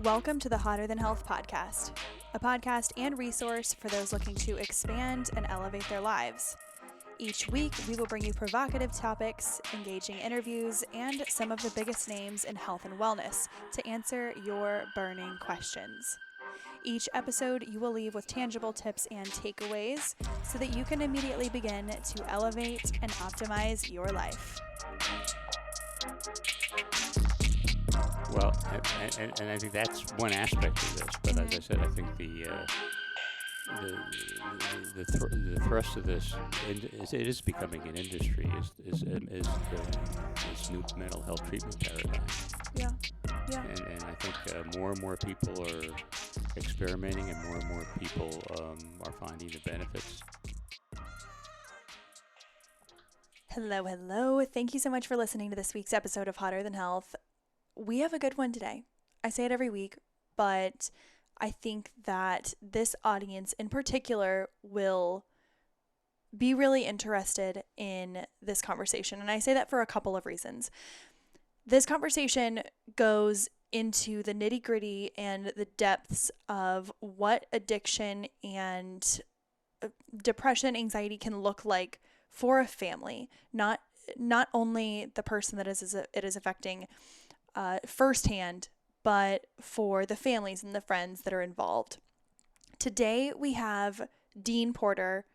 Welcome to the Hotter Than Health podcast, a podcast and resource for those looking to expand and elevate their lives. Each week, we will bring you provocative topics, engaging interviews, and some of the biggest names in health and wellness to answer your burning questions. Each episode, you will leave with tangible tips and takeaways so that you can immediately begin to elevate and optimize your life. Well, and I think that's one aspect of this. But as I said, I think the thrust of this it is becoming an industry. Is this new mental health treatment paradigm. Yeah. And I think more and more people are experimenting, and more people are finding the benefits. Hello. Thank you so much for listening to this week's episode of Hotter Than Health. We have a good one today. I say it every week, but I think that this audience in particular will be really interested in this conversation. And I say that for a couple of reasons. This conversation goes into the nitty-gritty and the depths of what addiction and depression, anxiety can look like for a family, not only the person that it is affecting firsthand, but for the families and the friends that are involved. Today, we have Dean Porter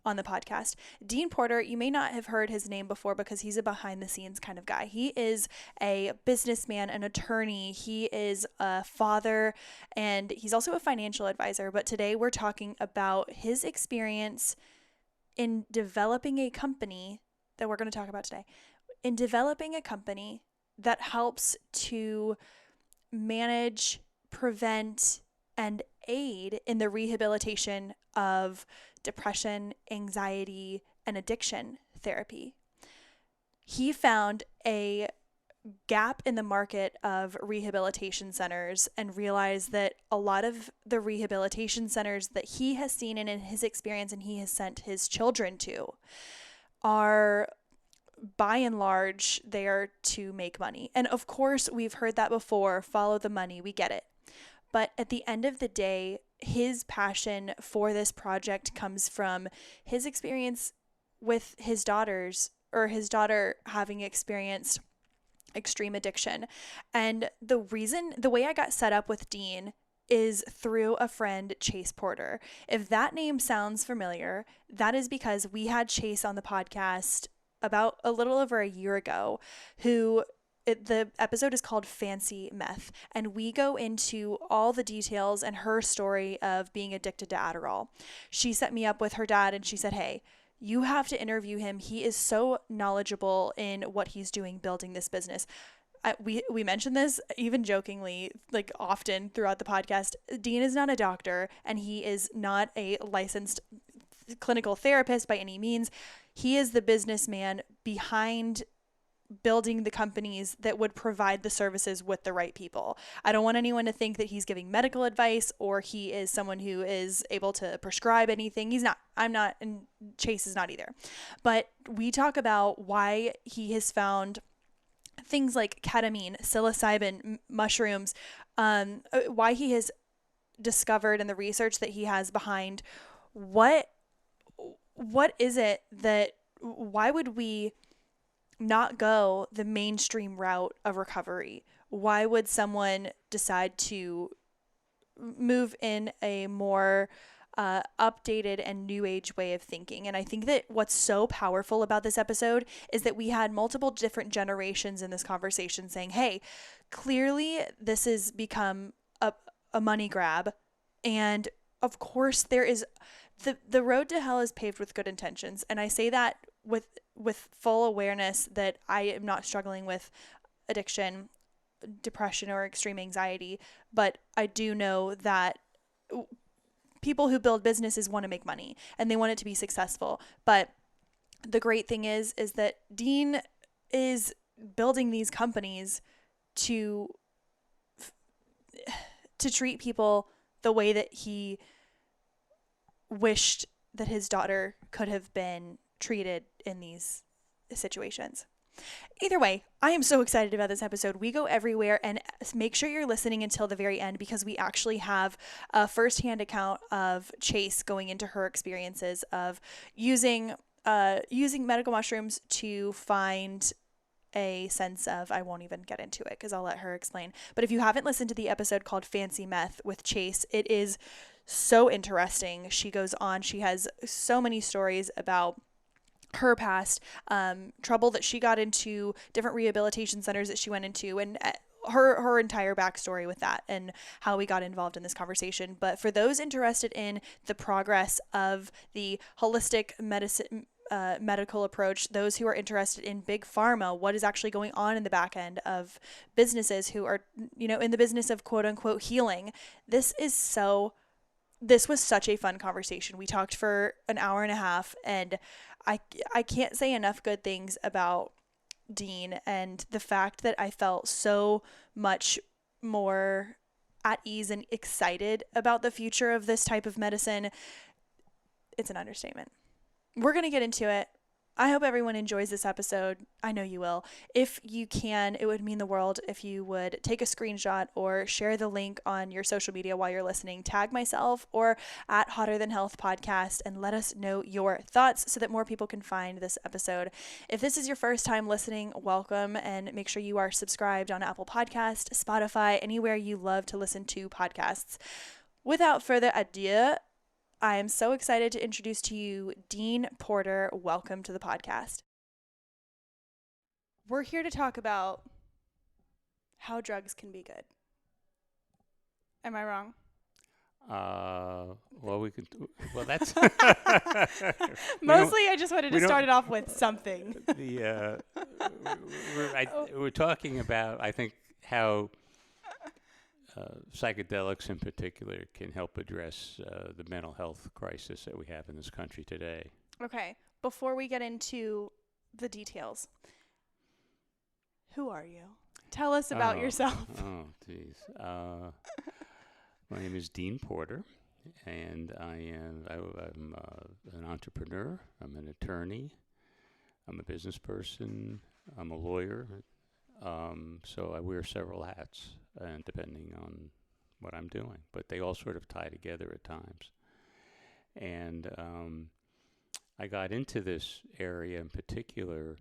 on the podcast. Dean Porter, you may not have heard his name before because he's a behind-the-scenes kind of guy. He is a businessman, an attorney. He is a father, and he's also a financial advisor. But today, we're talking about his experience in developing a company that we're going to talk about today. In developing a company that helps to manage, prevent, and aid in the rehabilitation of depression, anxiety, and addiction therapy. He found a gap in the market of rehabilitation centers and realized that a lot of the rehabilitation centers that he has seen and in his experience and he has sent his children to are, by and large, there to make money. And of course, we've heard that before, follow the money, we get it. But at the end of the day, his passion for this project comes from his experience with his daughters, or his daughter having experienced extreme addiction. And the way I got set up with Dean is through a friend, Chase Porter. If that name sounds familiar, that is because we had Chase on the podcast about a little over a year ago, the episode is called Fancy Meth, and we go into all the details and her story of being addicted to Adderall. She set me up with her dad and she said, hey, you have to interview him. He is so knowledgeable in what he's doing, building this business. We mentioned this even jokingly, like often throughout the podcast. Dean is not a doctor and he is not a licensed clinical therapist by any means. He is the businessman behind building the companies that would provide the services with the right people. I don't want anyone to think that he's giving medical advice or he is someone who is able to prescribe anything. He's not. I'm not, and Chase is not either. But we talk about why he has found things like ketamine, psilocybin, mushrooms, why he has discovered and the research that he has behind what is it that, why would we not go the mainstream route of recovery? Why would someone decide to move in a more updated and new age way of thinking? And I think that what's so powerful about this episode is that we had multiple different generations in this conversation saying, hey, clearly this has become a money grab. And of course there is the road to hell is paved with good intentions. And I say that with full awareness that I am not struggling with addiction, depression, or extreme anxiety, but I do know that people who build businesses want to make money and they want it to be successful. But the great thing is that Dean is building these companies to treat people the way that he wished that his daughter could have been treated in these situations. Either way, I am so excited about this episode. We go everywhere, and make sure you're listening until the very end because we actually have a firsthand account of Chase going into her experiences of using medical mushrooms to find a sense of, I won't even get into it because I'll let her explain. But if you haven't listened to the episode called Fancy Meth with Chase, it is so interesting. She goes on, she has so many stories about her past, trouble that she got into, different rehabilitation centers that she went into, and her entire backstory with that and how we got involved in this conversation. But for those interested in the progress of the holistic medicine, medical approach, those who are interested in big pharma, what is actually going on in the back end of businesses who are, in the business of quote unquote healing, this was such a fun conversation. We talked for an hour and a half, and I can't say enough good things about Dean and the fact that I felt so much more at ease and excited about the future of this type of medicine. It's an understatement. We're going to get into it. I hope everyone enjoys this episode. I know you will. If you can, it would mean the world if you would take a screenshot or share the link on your social media while you're listening. Tag myself or at Hotter Than Health Podcast and let us know your thoughts so that more people can find this episode. If this is your first time listening, welcome, and make sure you are subscribed on Apple Podcast, Spotify, anywhere you love to listen to podcasts. Without further ado, I am so excited to introduce to you Dean Porter. Welcome to the podcast. We're here to talk about how drugs can be good. Am I wrong? Well, we could. Well, that's mostly. I just wanted to start it off with something. We're talking about, I think, how psychedelics in particular can help address the mental health crisis that we have in this country today. Okay. Before we get into the details, who are you? Tell us about yourself. Oh, geez. My name is Dean Porter, and I'm an entrepreneur. I'm an attorney. I'm a business person. I'm a lawyer. So I wear several hats, and depending on what I'm doing, but they all sort of tie together at times. And I got into this area in particular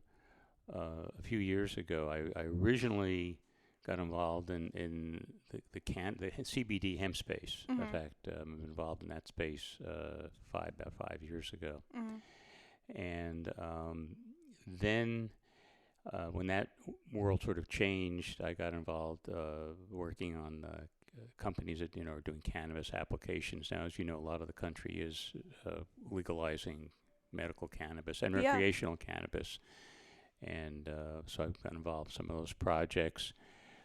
a few years ago. I originally got involved in the CBD hemp space. Mm-hmm. In fact, I'm involved in that space about 5 years ago. Mm-hmm. And then when that world sort of changed, I got involved working on companies that are doing cannabis applications. Now, as you know, a lot of the country is legalizing medical cannabis and recreational cannabis, and so I've got involved in some of those projects.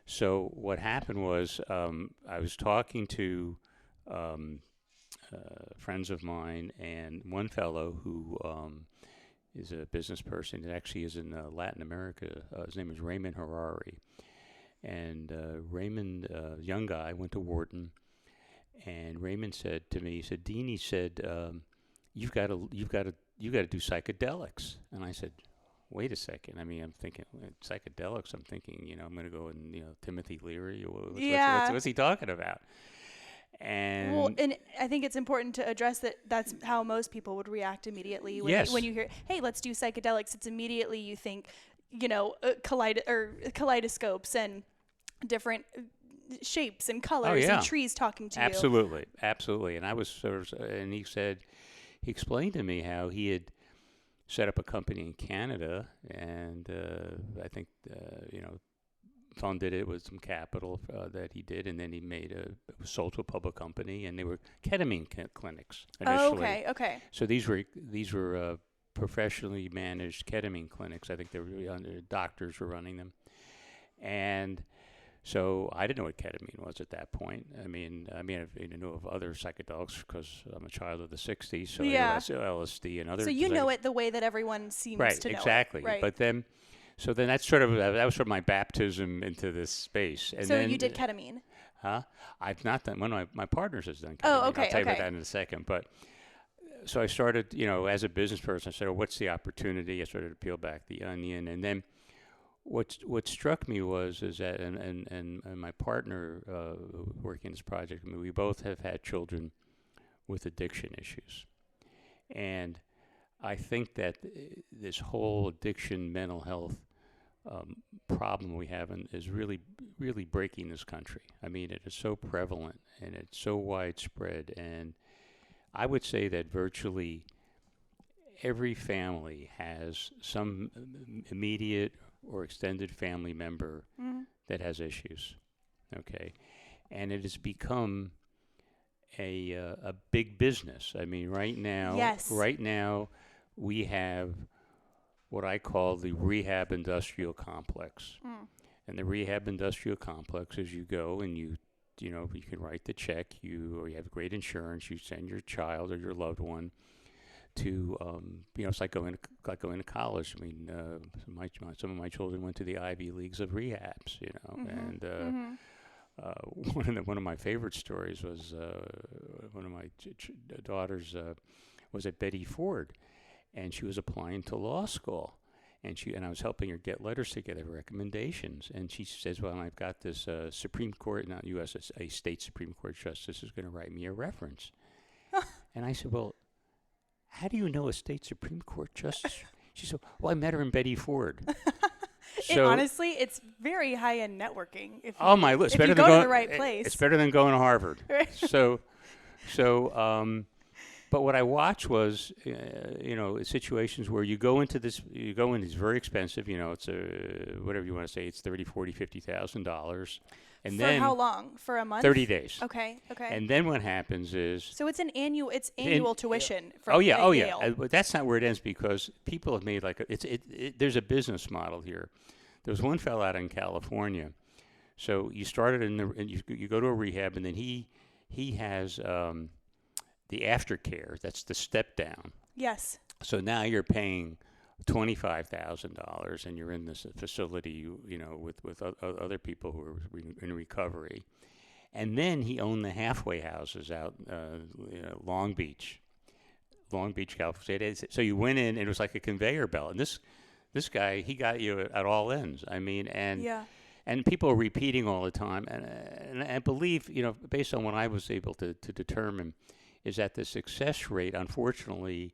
So what happened was I was talking to friends of mine, and one fellow who is a business person. It actually is in Latin America. His name is Raymond Harari, and Raymond, young guy, went to Wharton. And Raymond said to me, he said, "Dean," he said, "you've got to do psychedelics." And I said, "Wait a second. I mean, I'm thinking psychedelics. I'm thinking, I'm going to go and Timothy Leary. What's he talking about?" And I think it's important to address that that's how most people would react immediately when you hear, "Hey, let's do psychedelics." It's immediately you think, kaleidoscopes and different shapes and colors and trees talking to you. Absolutely. And I was and he explained to me how he had set up a company in Canada, and I think funded it with some capital that he did, and then he it was sold to a public company, and they were ketamine clinics initially. Oh, okay. So these were professionally managed ketamine clinics. I think they were doctors were running them, and so I didn't know what ketamine was at that point. I mean, I knew of other psychedelics because I'm a child of the '60s, so I knew LSD and other. So you know it the way that everyone seems to know it. Exactly. Right. But then. So then that was sort of my baptism into this space. And so then, you did ketamine? Huh? I've not done. One of my partners has done ketamine. Oh, okay. I'll tell you about that in a second. But so I started, as a business person, I said, "Oh, what's the opportunity?" I started to peel back the onion, and then what struck me is that and my partner working this project, I mean, we both have had children with addiction issues, and I think that this whole addiction, mental health problem we have is really breaking this country. I mean, it is so prevalent and it's so widespread, and I would say that virtually every family has some immediate or extended family member that has issues. Okay, and it has become a big business. I mean, Yes. right now, we have what I call the rehab industrial complex. And the rehab industrial complex is you go and you can write the check, or you have great insurance, you send your child or your loved one to, it's like going to college. I mean, some of my children went to the Ivy Leagues of rehabs, and one of my favorite stories was one of my daughters was at Betty Ford, and she was applying to law school, and I was helping her get letters together, recommendations, and she says, "Well, I've got this Supreme Court, not U.S., a state Supreme Court justice is going to write me a reference," and I said, "Well, how do you know a state Supreme Court justice?" She said, "Well, I met her in Betty Ford." So, honestly, it's very high-end networking. If you, it's better than go to the right place. It's better than going to Harvard. So, but what I watched was, situations where you go in these very expensive, it's whatever you want to say, it's $30,000, $40,000, $50,000. And for then how long? For a month? 30 days. Okay. And then what happens is... So it's annual tuition from Yale. Yeah. But that's not where it ends, because people have made there's a business model here. There was one fellow out in California. So you started you go to a rehab, and then he has the aftercare. That's the step down. Yes. So now you're paying $25,000, and you're in this facility, with other people who are in recovery. And then he owned the halfway houses out, Long Beach, California. So you went in, and it was like a conveyor belt. And this guy, he got you at all ends. I mean, and people are repeating all the time. And I believe, based on what I was able to determine, is that the success rate, unfortunately,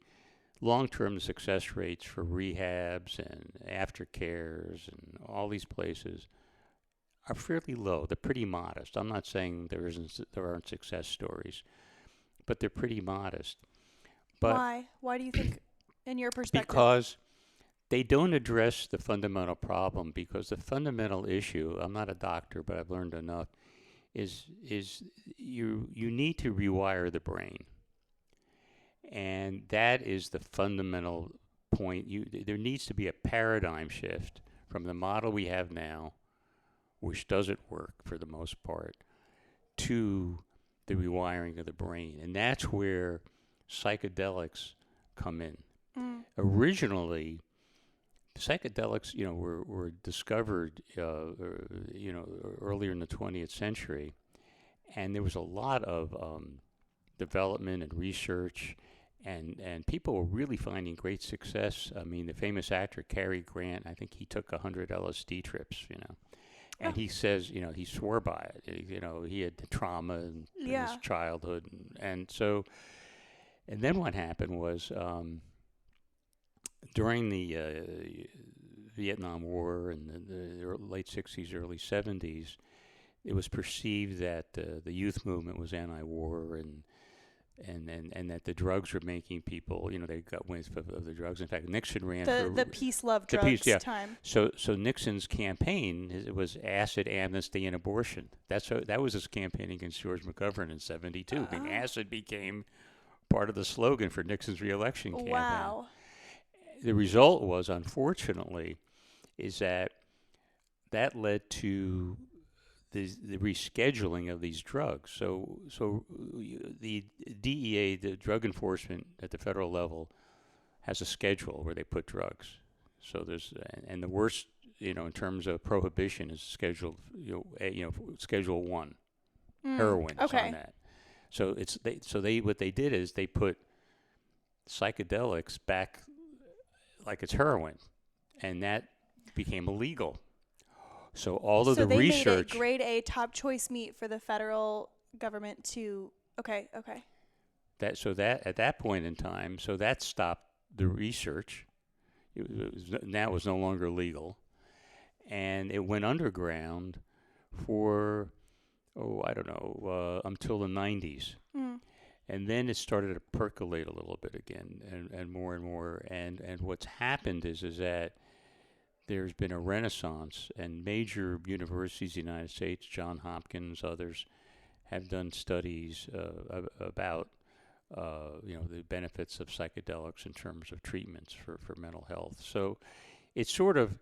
long-term success rates for rehabs and aftercares and all these places are fairly low. They're pretty modest. I'm not saying there aren't success stories, but they're pretty modest. But why? Why do you think, in your perspective? Because they don't address the fundamental problem. Because the fundamental issue, I'm not a doctor, but I've learned enough, is you need to rewire the brain. And that is the fundamental point. There needs to be a paradigm shift from the model we have now, which doesn't work for the most part, to the rewiring of the brain. And that's where psychedelics come in. Originally, psychedelics, were discovered, earlier in the 20th century, and there was a lot of development and research. And people were really finding great success. I mean, the famous actor Cary Grant, I think he took 100 LSD trips, and he says, he swore by it. He had the trauma in his childhood, and then what happened was during the Vietnam War in the late 60s, early 70s, it was perceived that the youth movement was anti-war and that the drugs were making people, they got wind of the drugs. In fact, Nixon ran the peace, love, drugs time. So Nixon's campaign was acid, amnesty, and abortion. That was his campaign against George McGovern in '72. I mean, acid became part of the slogan for Nixon's reelection campaign. Wow. The result was, unfortunately, is that led to the rescheduling of these drugs. So the DEA, the drug enforcement at the federal level, has a schedule where they put drugs. So and the worst, in terms of prohibition is Schedule 1, heroin is on that. So what they did is they put psychedelics back like it's heroin, and that became illegal So all of So the they made it research grade A top choice meat for the federal government to. Okay. that at that point in time, so that stopped the research. Now it was no longer legal, and it went underground for I don't know until the 90s. Mm. And then it started to percolate a little bit again, and more. And what's happened is that there's been a renaissance, and major universities in the United States, Johns Hopkins, others, have done studies about the benefits of psychedelics in terms of treatments for mental health. So it's sort of,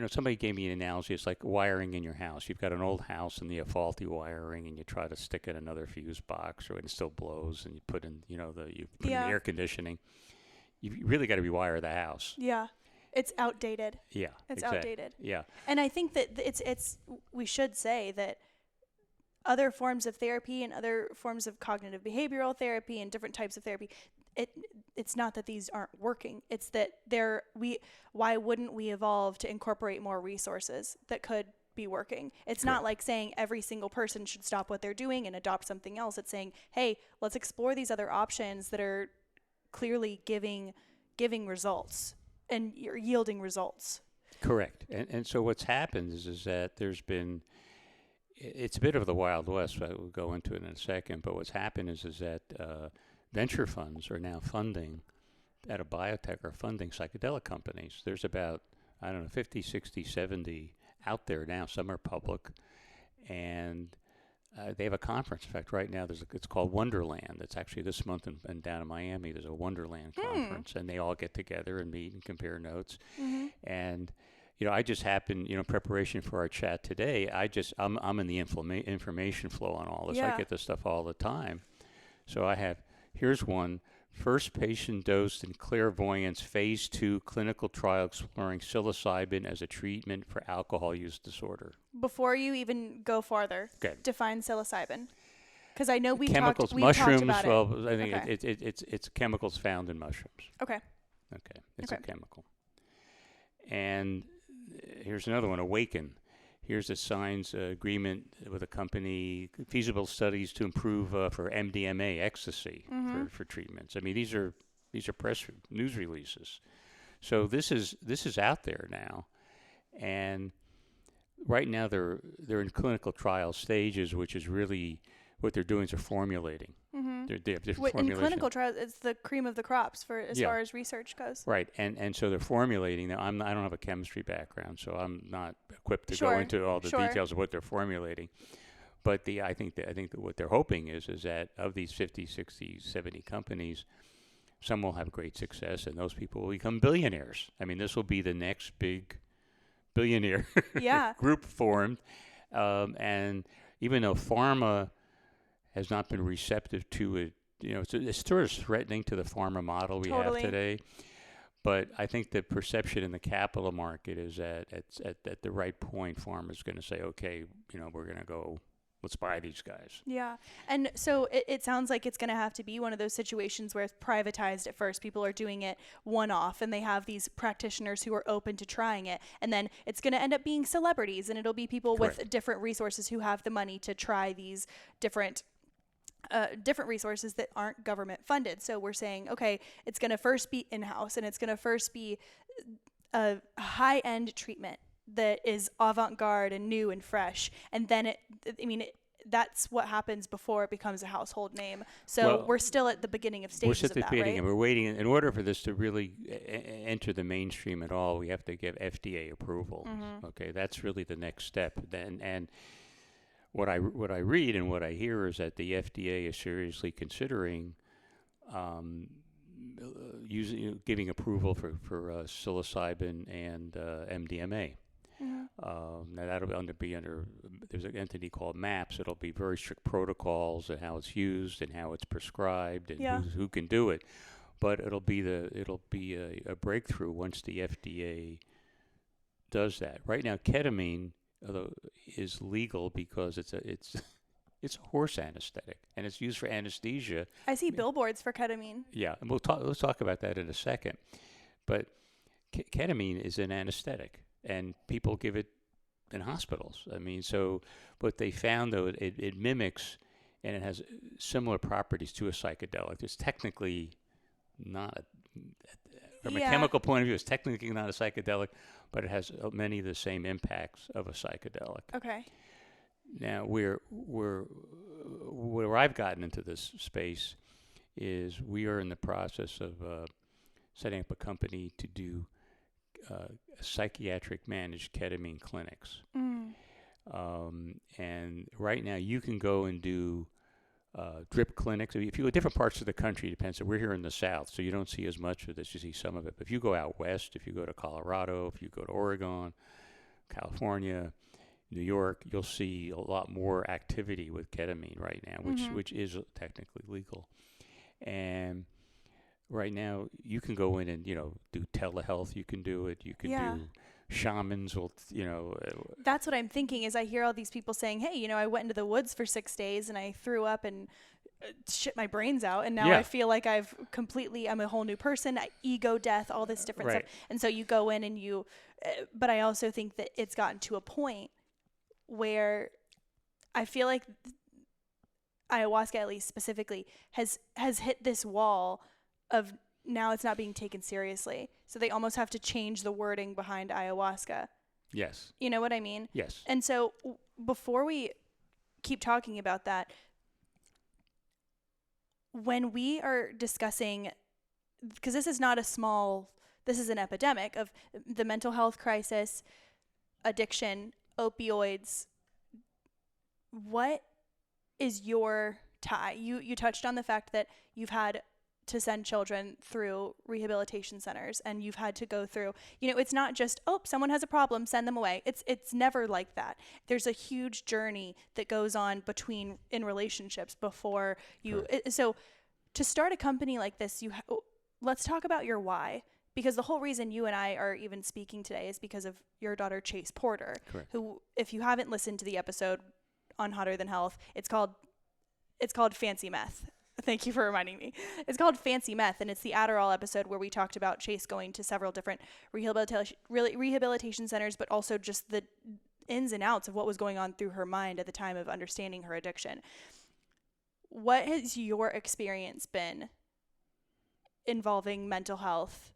somebody gave me an analogy. It's like wiring in your house. You've got an old house and you have faulty wiring, and you try to stick in another fuse box, or it still blows, and you put in, you put in the air conditioning. You really got to rewire the house. Yeah. It's outdated. Yeah. It's exactly. outdated. Yeah. And I think that we should say that other forms of therapy and other forms of cognitive behavioral therapy and different types of therapy, it's not that these aren't working. It's that why wouldn't we evolve to incorporate more resources that could be working? It's not like saying every single person should stop what they're doing and adopt something else. It's saying, hey, let's explore these other options that are clearly giving results and yielding results. Correct. And so what's happened is that it's a bit of the Wild West. We'll go into it in a second. But what's happened is that venture funds are now funding, out of biotech, are funding psychedelic companies. There's about, 50, 60, 70 out there now. Some are public. And they have a conference. In fact, right now it's called Wonderland. It's actually this month and down in Miami. There's a Wonderland conference, and they all get together and meet and compare notes. Mm-hmm. And I just happened, in preparation for our chat today, I'm in the information flow on all this. I get this stuff all the time. So here's one. First patient dosed in clairvoyance phase 2 clinical trial exploring psilocybin as a treatment for alcohol use disorder. Before you even go farther, define psilocybin. Because I know we talked about it. Well, I think it's chemicals found in mushrooms. Okay. It's a chemical. And here's another one, Awaken. Here's a science agreement with a company, feasible studies to improve for MDMA, ecstasy, for treatments. I mean, these are press news releases. So this is out there now, and right now they're in clinical trial stages, which is really what they're doing is they're formulating. Mm-hmm. They have different formulations. In clinical trials, it's the cream of the crops far as research goes. Right, and so they're formulating. Now, I don't have a chemistry background, so I'm not equipped to go into all the details of what they're formulating. But I think that what they're hoping is that of these 50, 60, 70 companies, some will have great success, and those people will become billionaires. I mean, this will be the next big billionaire group formed. And even though pharma has not been receptive to it, it's sort of threatening to the pharma model we have today. But I think the perception in the capital market is that at the right point, pharma is going to say, okay, we're going to go, let's buy these guys. Yeah. And so it sounds like it's going to have to be one of those situations where it's privatized at first. People are doing it one-off, and they have these practitioners who are open to trying it. And then it's going to end up being celebrities, and it'll be people with different resources who have the money to try these different resources that aren't government funded. So we're saying, okay, it's going to first be in-house, and it's going to first be a high-end treatment that is avant-garde and new and fresh. And then that's what happens before it becomes a household name. So we're still at the beginning of stages of that, right? We're at the beginning, and we're waiting. In order for this to really enter the mainstream at all, we have to get FDA approval. Mm-hmm. Okay, that's really the next step. And what I read and what I hear is that the FDA is seriously considering giving approval for psilocybin and MDMA. Mm-hmm. Now that'll be under. There's an entity called MAPS. It'll be very strict protocols and how it's used and how it's prescribed and who can do it. But it'll be a breakthrough once the FDA does that. Right now, ketamine is legal because it's a horse anesthetic, and it's used for anesthesia. I see billboards for ketamine. Yeah, and let's talk about that in a second. But ketamine is an anesthetic, and people give it in hospitals. I mean, so what they found though, it mimics and it has similar properties to a psychedelic. It's technically not, from a Yeah. chemical point of view, it's technically not a psychedelic, but it has many of the same impacts of a psychedelic. Okay. Now, where I've gotten into this space is we are in the process of setting up a company to do psychiatric managed ketamine clinics. And right now you can go and do drip clinics. If you go to different parts of the country, it depends. So we're here in the South, so you don't see as much of this. You see some of it. But if you go out west, if you go to Colorado, if you go to Oregon, California, New York, you'll see a lot more activity with ketamine right now, which is technically legal. And right now, you can go in and do telehealth. You can do it. You can do shamans. Will That's what I'm thinking. Is I hear all these people saying, "Hey, I went into the woods for 6 days and I threw up and shit my brains out, and now I feel like I'm a whole new person. Ego death, all this different stuff." And so you go in and but I also think that it's gotten to a point where I feel like ayahuasca, at least specifically, has hit this wall of now it's not being taken seriously. So they almost have to change the wording behind ayahuasca. Yes. You know what I mean? Yes. And so before we keep talking about that, when we are discussing, because this is an epidemic of the mental health crisis, addiction, opioids, what is your tie? You touched on the fact that you've had to send children through rehabilitation centers, and you've had to go through, it's not just, someone has a problem, send them away. It's never like that. There's a huge journey that goes on in relationships before you. So to start a company like this, let's talk about your why. Because the whole reason you and I are even speaking today is because of your daughter, Chase Porter, who, if you haven't listened to the episode on Hotter Than Health, it's called Fancy Meth. Thank you for reminding me. It's called Fancy Meth, and it's the Adderall episode where we talked about Chase going to several different rehabilitation centers, but also just the ins and outs of what was going on through her mind at the time of understanding her addiction. What has your experience been involving mental health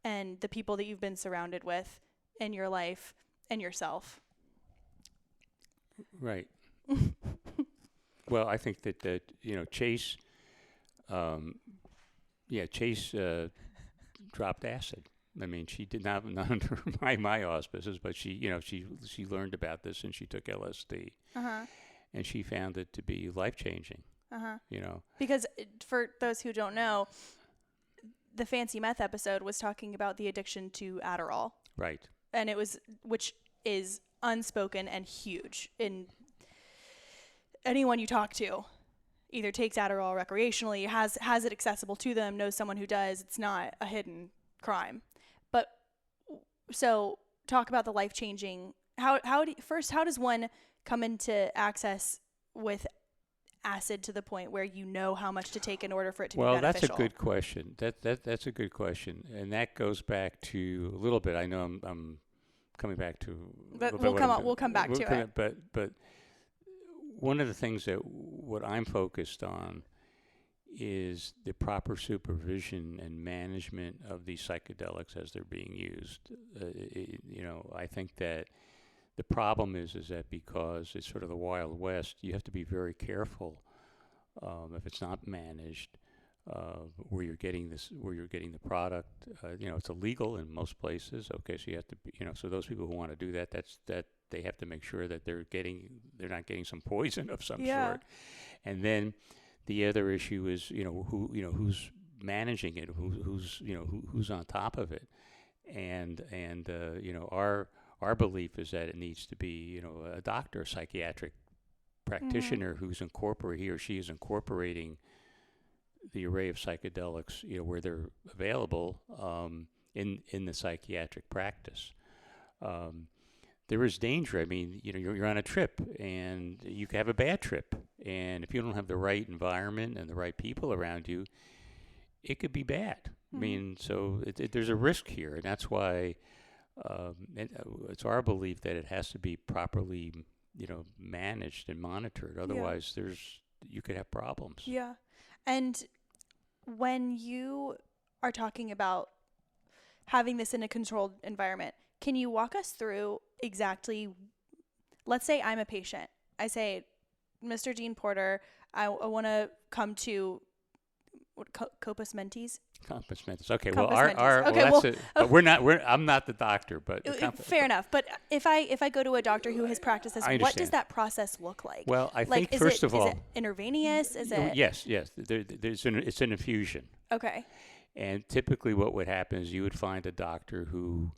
and the people that you've been surrounded with in your life and yourself? Right. Well, I think that Chase, Chase dropped acid. I mean, she did not under my auspices, but she learned about this and she took LSD, and she found it to be life-changing. Because for those who don't know, the Fancy Meth episode was talking about the addiction to Adderall. Right. And which is unspoken and huge in anyone you talk to. Either takes Adderall recreationally, has it accessible to them, knows someone who does. It's not a hidden crime. But so talk about the life-changing. How does one come into access with acid to the point where you know how much to take in order for it to be beneficial? Well, that's a good question. That's a good question, and that goes back to a little bit. I know I'm coming back to. But we'll come back to it. But one of the things what I'm focused on is the proper supervision and management of these psychedelics as they're being used. I think that the problem is that because it's sort of the Wild West, you have to be very careful if it's not managed, where you're getting the product. It's illegal in most places. Okay, so you have to be, so those people who want to do that, they have to make sure that they're not getting some poison of some sort. And then the other issue is who's managing it, who's on top of it, and our belief is that it needs to be a doctor, a psychiatric practitioner who's he or she is incorporating the array of psychedelics where they're available in the psychiatric practice. There is danger. I mean, you're on a trip and you can have a bad trip, and if you don't have the right environment and the right people around you, it could be bad. I mean, so there's a risk here, and that's why It's our belief that it has to be properly, managed and monitored. Otherwise, you could have problems. Yeah. And when you are talking about having this in a controlled environment, can you walk us through exactly, let's say I'm a patient. I say, Mr. Dean Porter, I want to come to Copus Mentis. Compass mentis. Okay. Compass Well, mentis. our Okay, well, that's it. But I'm not the doctor, but fair enough. But if I go to a doctor who has practiced this, what does that process look like? Well, I think first of all, is it intravenous? Is it? Yes. It's an infusion. Okay. And typically, what would happen is you would find a doctor who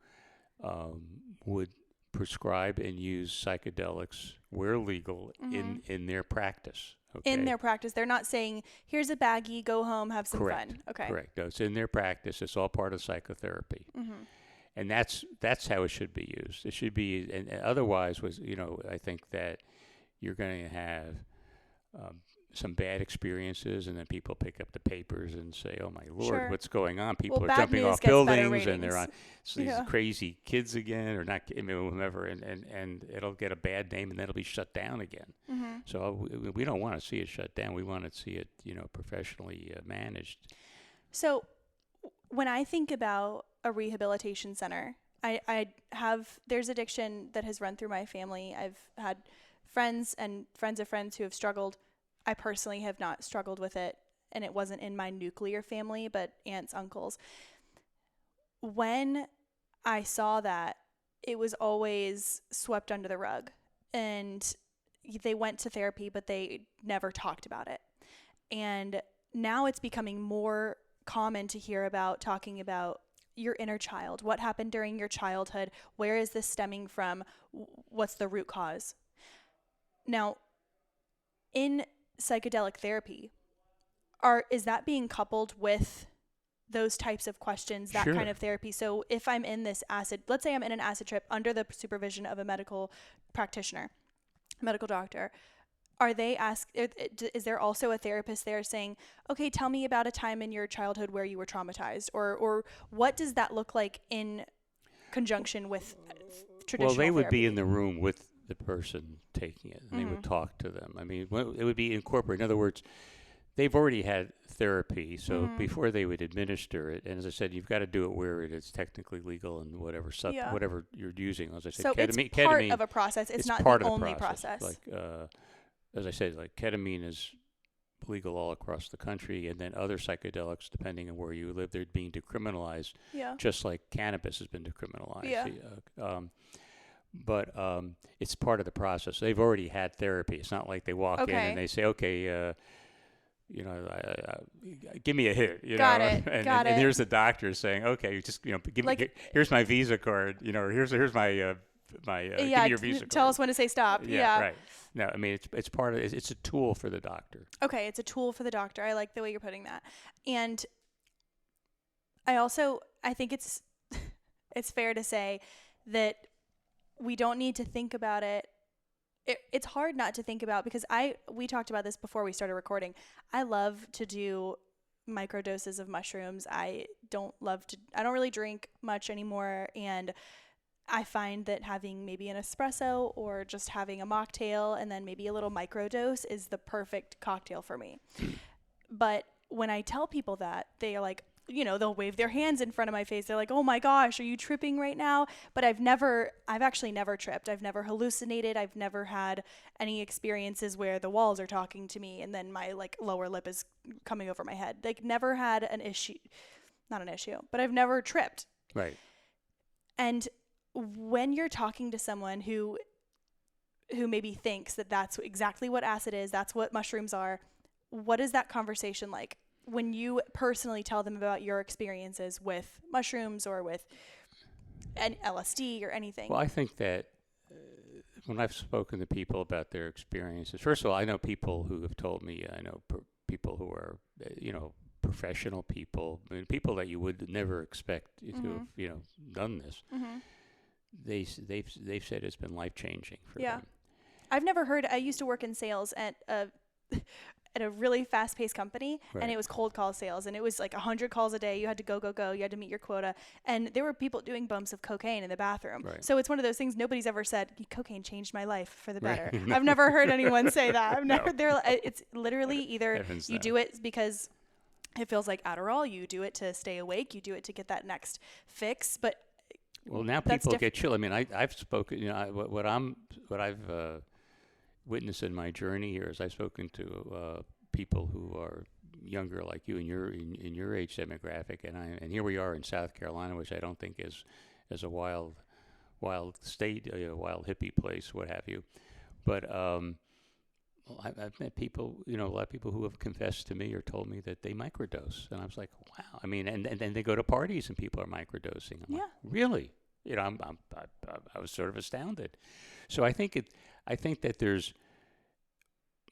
would prescribe and use psychedelics where legal in their practice. Okay? In their practice, they're not saying, "Here's a baggie, go home, have some fun." Okay. Correct. No, it's in their practice. It's all part of psychotherapy, and that's how it should be used. It should be, and otherwise, I think that you're going to have some bad experiences, and then people pick up the papers and say, "Oh my Lord, what's going on?" People are jumping off buildings, and they're on these crazy kids again, or not, whomever, and it'll get a bad name, and then it'll be shut down again. So we don't want to see it shut down. We want to see it, professionally managed. So when I think about a rehabilitation center, there's addiction that has run through my family. I've had friends and friends of friends who have struggled. I personally have not struggled with it, and it wasn't in my nuclear family, but aunts, uncles. When I saw that, it was always swept under the rug, and they went to therapy, but they never talked about it. And now it's becoming more common to hear about talking about your inner child. What happened during your childhood? Where is this stemming from? What's the root cause? Now, in psychedelic therapy, is that being coupled with those types of questions, that kind of therapy? So if I'm in this let's say I'm in an acid trip under the supervision of a medical practitioner, medical doctor, is there also a therapist there saying, okay, tell me about a time in your childhood where you were traumatized, or what does that look like in conjunction with traditional Well, they would therapy? be in the room with the person taking it, and they would talk to them. I mean, it would be incorporated. In other words, they've already had therapy, so before they would administer it, and as I said, you've got to do it where it is technically legal and whatever you're using. As I said, so ketamine, it's part of a process. It's not part the of the only process. Like, as I said, like ketamine is legal all across the country, and then other psychedelics, depending on where you live, they're being decriminalized, just like cannabis has been decriminalized. But it's part of the process. They've already had therapy. It's not like they walk in and they say, okay, give me a hit. Got it. And here's the doctor saying, okay, just here's my Visa card. Or here's my give me your Visa card. Tell us when to say stop. Yeah. Right. No, I mean it's part of it's a tool for the doctor. Okay, it's a tool for the doctor. I like the way you're putting that. And I think it's fair to say that we don't need to think about it. It's hard not to think about, because we talked about this before we started recording. I love to do microdoses of mushrooms. I don't really drink much anymore, and I find that having maybe an espresso or just having a mocktail and then maybe a little microdose is the perfect cocktail for me. But when I tell people that, they are like, they'll wave their hands in front of my face. They're like, "Oh my gosh, are you tripping right now?" But I've actually never tripped. I've never hallucinated. I've never had any experiences where the walls are talking to me and then my lower lip is coming over my head. Never had an issue, not an issue, but I've never tripped. Right. And when you're talking to someone who maybe thinks that that's exactly what acid is, that's what mushrooms are, what is that conversation like when you personally tell them about your experiences with mushrooms or with an LSD or anything? Well, I think that when I've spoken to people about their experiences, first of all, I know people who have told me, I know people who are, professional people, people that you would never expect to have, done this. They've said it's been life-changing for them. I've never heard. I used to work in sales at at a really fast-paced company, Right. and it was cold call sales, and it was like 100 calls a day. You had to go. You had to meet your quota, and there were people doing bumps of cocaine in the bathroom. Right. So it's one of those things nobody's ever said, cocaine changed my life for the Right. better. No. I've never heard anyone say that. I've never. No. It's literally either Heavens you no. do it because it feels like Adderall, you do it to stay awake, you do it to get that next fix, but Well, now that's people get chill. I mean, I've spoken. What I've witnessed in my journey here is I've spoken to people who are younger, like you, in your age demographic, and here we are in South Carolina, which I don't think is a wild state, a wild hippie place, what have you. But I've met people, a lot of people who have confessed to me or told me that they microdose, and I was like, wow. I mean, and then they go to parties and people are microdosing. I'm like, really? I was sort of astounded. So I think that there's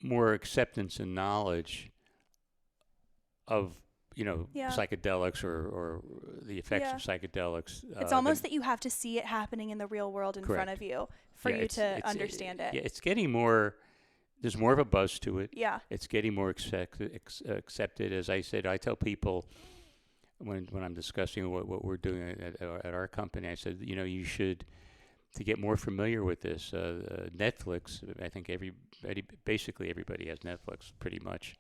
more acceptance and knowledge of psychedelics or the effects of psychedelics. It's almost that you have to see it happening in the real world in front of you for you to understand it. Yeah, it's getting more. There's more of a buzz to it. Yeah. It's getting more accepted. As I said, I tell people when I'm discussing what we're doing at our company, I said, you should, to get more familiar with this, Netflix, I think basically everybody has Netflix pretty much,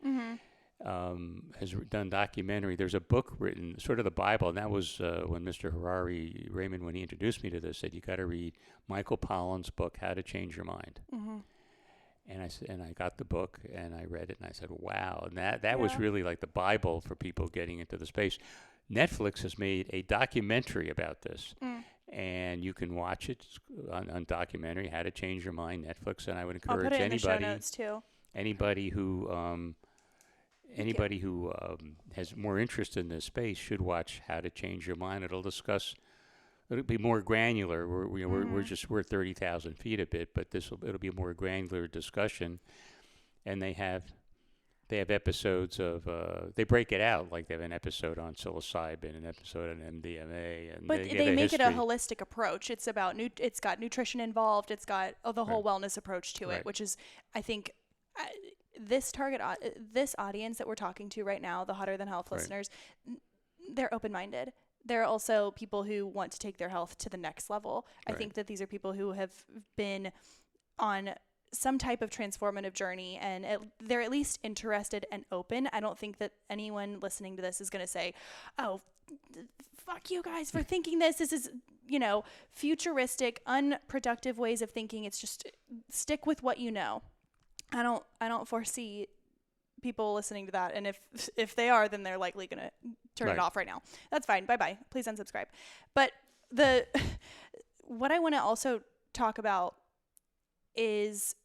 has done documentary. There's a book written, sort of the Bible, and that was when Mr. Raymond, when he introduced me to this, said, you got to read Michael Pollan's book, How to Change Your Mind. Mm-hmm. And I got the book and I read it and I said, wow. And that was really like the Bible for people getting into the space. Netflix has made a documentary about this, and you can watch it on documentary, How to Change Your Mind, Netflix. And I would encourage I'll put it in the show notes too. Anybody who has more interest in this space should watch How to Change Your Mind. It'll be more granular. We're 30,000 feet a bit, but it'll be a more granular discussion. And they have episodes of they break it out, like they have an episode on psilocybin, an episode on MDMA, and but they make it a holistic approach. It's about it's got nutrition involved. It's got the whole wellness approach to it, which is, I think, this audience that we're talking to right now, the Hotter Than Health listeners, they're open-minded. There are also people who want to take their health to the next level. I think that these are people who have been on some type of transformative journey, and they're at least interested and open. I don't think that anyone listening to this is going to say, oh, fuck you guys for thinking this. This is, futuristic, unproductive ways of thinking. It's just stick with what you know. I don't foresee people listening to that, and if they are, then they're likely going to turn it off right now. That's fine. Bye-bye. Please unsubscribe. But what I want to also talk about is,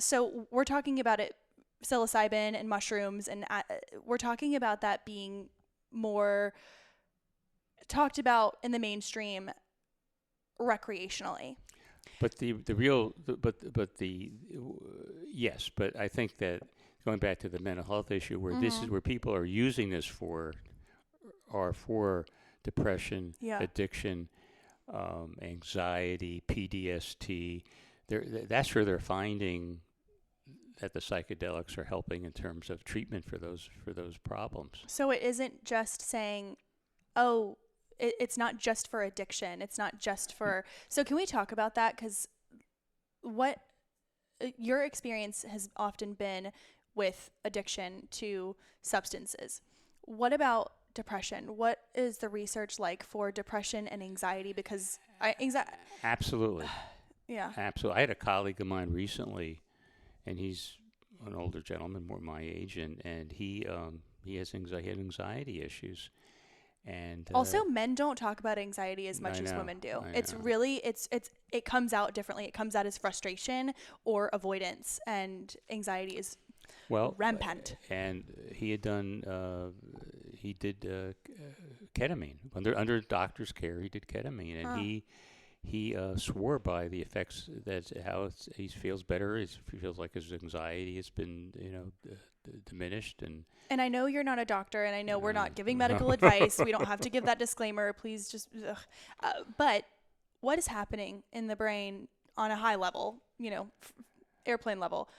so we're talking about it, psilocybin and mushrooms, and we're talking about that being more talked about in the mainstream recreationally. But yes, but I think that going back to the mental health issue, where this is where people are using this for depression, addiction, anxiety, PTSD. That's where they're finding that the psychedelics are helping in terms of treatment for those problems. So it isn't just saying, oh, it's not just for addiction. It's not just for. So can we talk about that? Because what your experience has often been with addiction to substances. What about depression? What is the research like for depression and anxiety? Because Absolutely. Yeah. Absolutely. I had a colleague of mine recently, and he's an older gentleman, more my age, and he has anxiety issues. And also, men don't talk about anxiety as much as women do. It's really it comes out differently. It comes out as frustration or avoidance, and anxiety is rampant. And he had done he did ketamine under doctor's care. He did ketamine, and he swore by the effects. That's how he feels better. He feels like his anxiety has been diminished. And I know you're not a doctor, and I know we're not giving medical advice. We don't have to give that disclaimer. Please just. But what is happening in the brain on a high level? Airplane level,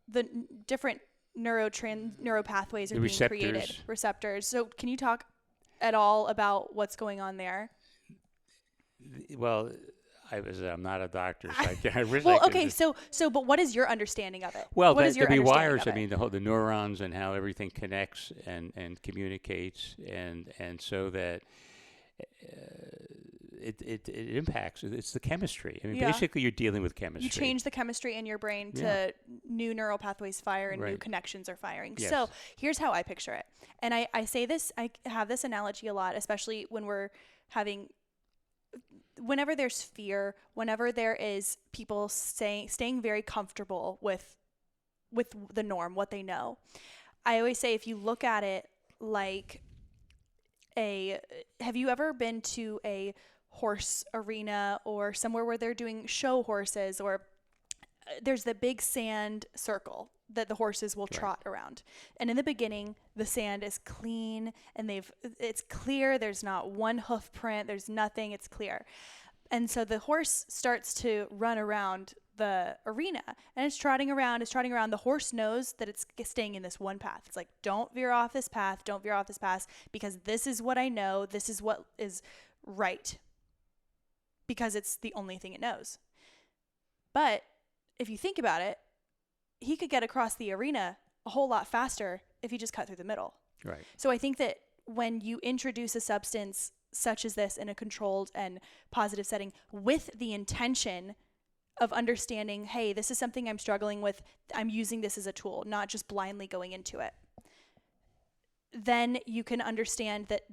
the different neuropathways are The being created, receptors. So can you talk at all about what's going on there? Well, I'm not a doctor, so I wish I Well, could. okay, so but what is your understanding of it? Well, What is your there'd be understanding wires. of I it? mean, the neurons and how everything connects and communicates, and so that it impacts. It's the chemistry. I mean, Yeah. basically, you're dealing with chemistry. You change the chemistry in your brain Yeah. to new neural pathways fire and new Right. connections are firing. Yes. So here's how I picture it. And I say this, I have this analogy a lot, especially when we're having, whenever there's fear, whenever there is people staying very comfortable with the norm, what they know. I always say, if you look at it like have you ever been to a horse arena or somewhere where they're doing show horses, or there's the big sand circle that the horses will trot around. And in the beginning, the sand is clean and it's clear. There's not one hoof print. There's nothing. It's clear. And so the horse starts to run around the arena and it's trotting around. The horse knows that it's staying in this one path. It's like, don't veer off this path. Don't veer off this path, because this is what I know. This is what is right, because it's the only thing it knows. But if you think about it, he could get across the arena a whole lot faster if he just cut through the middle. Right. So I think that when you introduce a substance such as this in a controlled and positive setting with the intention of understanding, hey, this is something I'm struggling with, I'm using this as a tool, not just blindly going into it, then you can understand that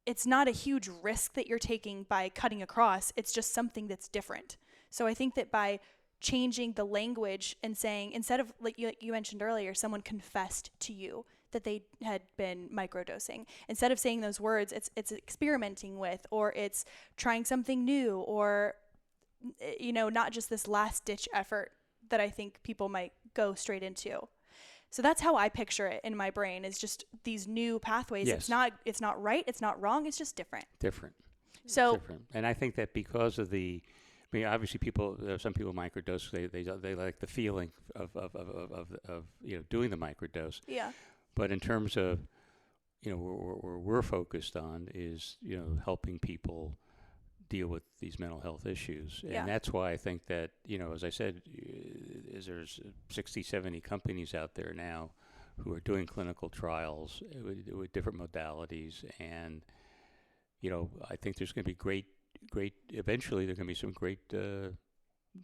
it's not a huge risk that you're taking by cutting across. It's just something that's different. So I think that by changing the language and saying, instead of, like you mentioned earlier, someone confessed to you that they had been microdosing. Instead of saying those words, it's experimenting with, or it's trying something new, or, not just this last ditch effort that I think people might go straight into. So that's how I picture it in my brain, is just these new pathways. Yes. It's not right. It's not wrong. It's just different. So, and I think that because of obviously some people microdose. They like the feeling of doing the microdose. Yeah. But in terms of, where we're focused on is, helping people deal with these mental health issues. And that's why I think that, as I said, there's 60, 70 companies out there now who are doing clinical trials with different modalities. And, I think there's going to be eventually there are going to be some great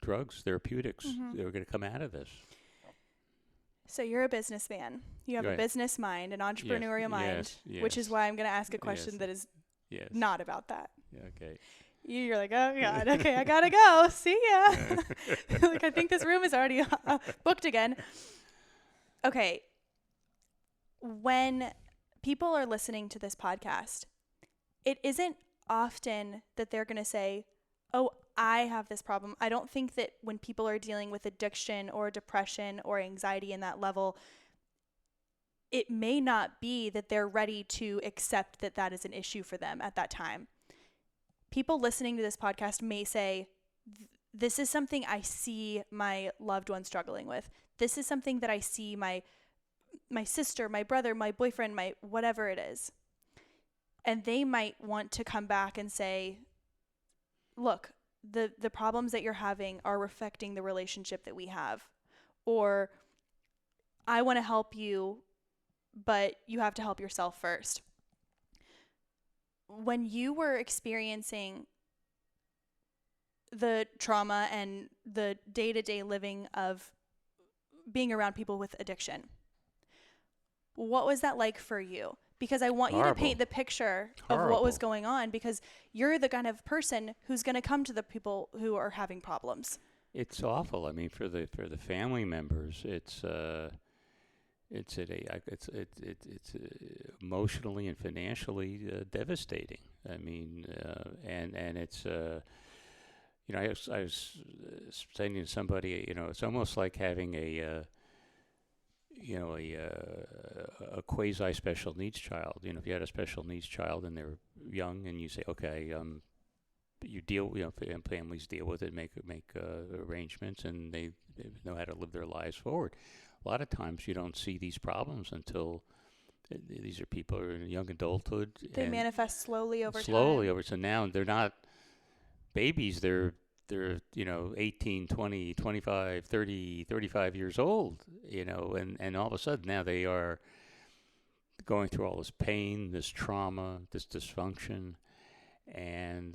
drugs, therapeutics that are going to come out of this. So you're a businessman. You have a business mind, an entrepreneurial mind, which is why I'm going to ask a question that is not about that. Okay. You're like, oh God, okay, I gotta go. See ya. Like, I think this room is already booked again. Okay. When people are listening to this podcast, it isn't often that they're going to say, oh, I have this problem. I don't think that when people are dealing with addiction or depression or anxiety in that level, it may not be that they're ready to accept that that is an issue for them at that time. People listening to this podcast may say, this is something I see my loved one struggling with. This is something that I see my sister, my brother, my boyfriend, my whatever it is. And they might want to come back and say, look, the problems that you're having are affecting the relationship that we have. Or, I want to help you, but you have to help yourself first. When you were experiencing the trauma and the day-to-day living of being around people with addiction, what was that like for you? Because I want you to paint the picture of what was going on, because you're the kind of person who's going to come to the people who are having problems. It's awful. I mean, for the family members, it's emotionally and financially devastating. I mean, and it's I was saying to somebody, it's almost like having a quasi special needs child. If you had a special needs child and they're young, and you say, okay, you deal, families deal with it, make arrangements, and they know how to live their lives forward. A lot of times you don't see these problems until these are people who are in young adulthood. They and manifest slowly over slowly time. over. So now they're not babies. They're 18, 20, 25, 30, 35 years old, and all of a sudden now they are going through all this pain, this trauma, this dysfunction, and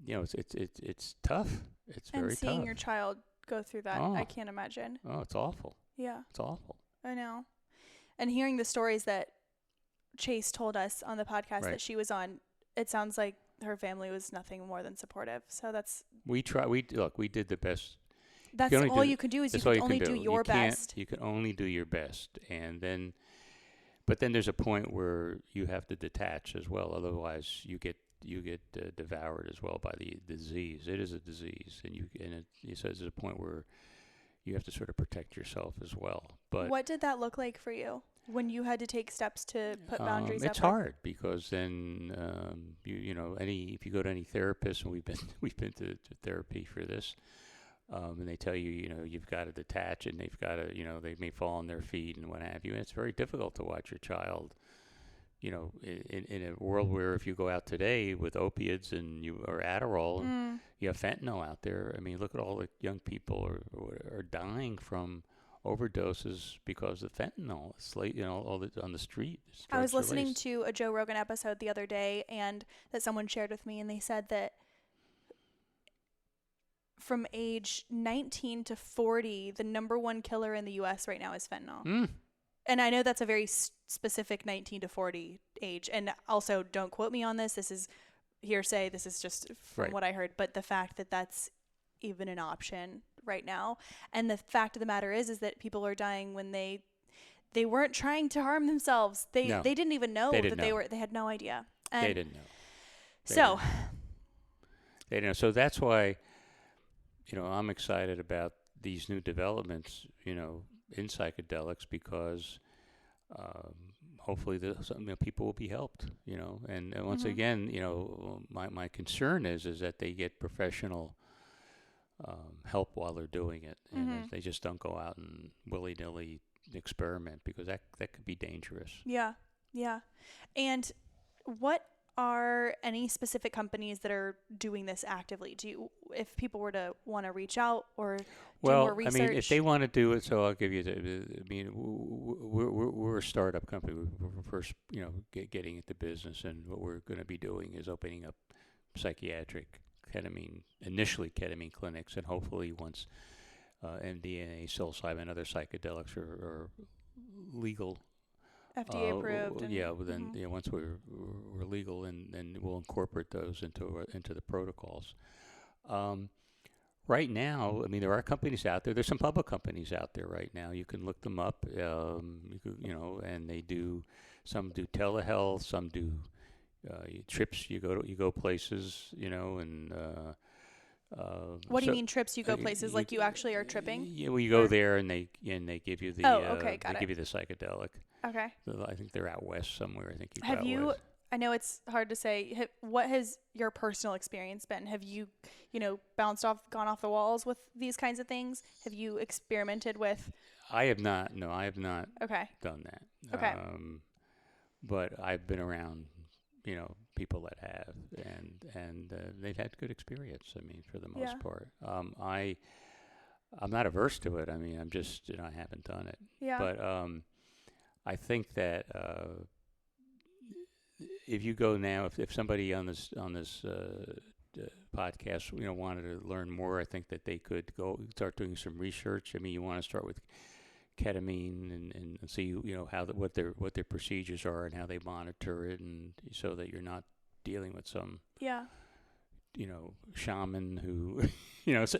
it's tough. It's And very seeing tough. your child go through that, Oh, I can't imagine. oh, it's awful. Yeah, It's awful. I know. And hearing the stories that Chase told us on the podcast Right. that she was on, it sounds like her family was nothing more than supportive. So We did the best. that's only all do- you can do is you That's all can you only can do do. your best. You can only do your best, but then there's a point where you have to detach as well. Otherwise, you get devoured as well by the disease. It is a disease, so there's a point where you have to sort of protect yourself as well. But What did that look like for you when you had to take steps to put boundaries it's up? hard because then if you go to any therapist, and we've been to therapy for this. And they tell you, you've got to detach, and they've got to, they may fall on their feet and what have you. And it's very difficult to watch your child, in a world where if you go out today with opiates or Adderall, and you have fentanyl out there. I mean, look at all the young people are dying from overdoses because of fentanyl. It's like, on the street. I was listening to a Joe Rogan episode the other day, and that someone shared with me, and they said that from age 19 to 40, the number one killer in the U.S. right now is fentanyl. And I know that's a very specific 19 to 40 age. And also, don't quote me on this. This is hearsay. This is just from what I heard. But the fact that that's even an option right now. And the fact of the matter is that people are dying when they weren't trying to harm themselves. They didn't even know they had no idea. And they didn't know. They didn't know. So that's why, I'm excited about these new developments, in psychedelics, because hopefully people will be helped, and once again, my concern is that they get professional help while they're doing it, and they just don't go out and willy-nilly experiment, because that could be dangerous. Yeah. And what are any specific companies that are doing this actively? If people were to want to reach out or do more research? I mean, if they want to do it, so I'll give you we're a startup company. We're first, getting into business, and what we're going to be doing is opening up psychiatric initially ketamine clinics, and hopefully once MDMA, psilocybin, and other psychedelics are legal, FDA approved. Then once we're legal, and then we'll incorporate those into the protocols. Right now, there are companies out there. There's some public companies out there right now. You can look them up. And they do. Some do telehealth. Some do trips. You go places. And. What do you mean trips? You go places like you actually are tripping? Yeah, well, you go there and they give you the give you the psychedelic. Okay. So I think they're out west somewhere. I think have you? I know it's hard to say. What has your personal experience been? Have you, gone off the walls with these kinds of things? Have you experimented with? I have not. No, I have not. Okay. Done that. Okay. But I've been around, people that have, and they've had good experience. For the most part. I'm not averse to it. I'm just, I haven't done it. Yeah. But I think that if you go now, if somebody on this podcast, wanted to learn more, I think that they could go start doing some research. You want to start with ketamine and see, what their procedures are and how they monitor it, and so that you're not dealing with some shaman who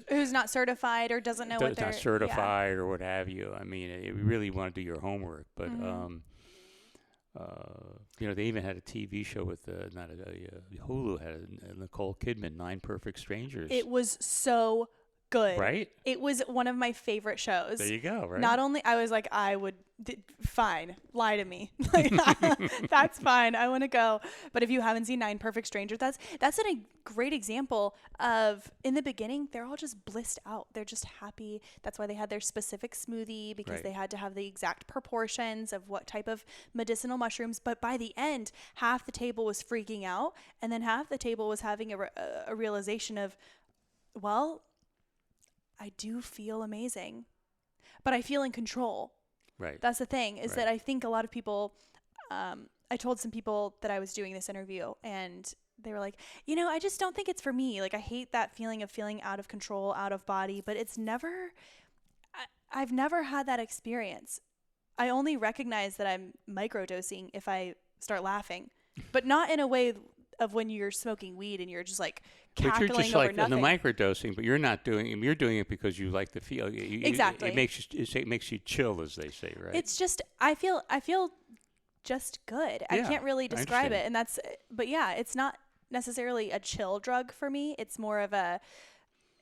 who's not certified or doesn't know what they're not certified or what have you. You really want to do your homework, but they even had a TV show with Hulu had Nicole Kidman, 9 Perfect Strangers. It was so good. Right? It was one of my favorite shows. There you go, right? Not only, I was like, fine, lie to me. Like, that's fine. I want to go. But if you haven't seen Nine Perfect Strangers, that's a great example of, in the beginning, they're all just blissed out. They're just happy. That's why they had their specific smoothie, because Right. they had to have the exact proportions of what type of medicinal mushrooms. But by the end, half the table was freaking out, and then half the table was having a realization of, well, I do feel amazing, but I feel in control. Right. That's the thing, is Right. that I think a lot of people, I told some people that I was doing this interview, and they were like, I just don't think it's for me. Like, I hate that feeling of feeling out of control, out of body, but it's never, I've never had that experience. I only recognize that I'm microdosing if I start laughing, but not in a way of when you're smoking weed and you're just like But you're cackling just over like in nothing. the microdosing, but you're not doing it. You're doing it because you like the feel. Exactly. It makes you chill, as they say, right? It's just, I feel just good. I Yeah, can't really I describe it. understand. And but yeah, it's not necessarily a chill drug for me. It's more of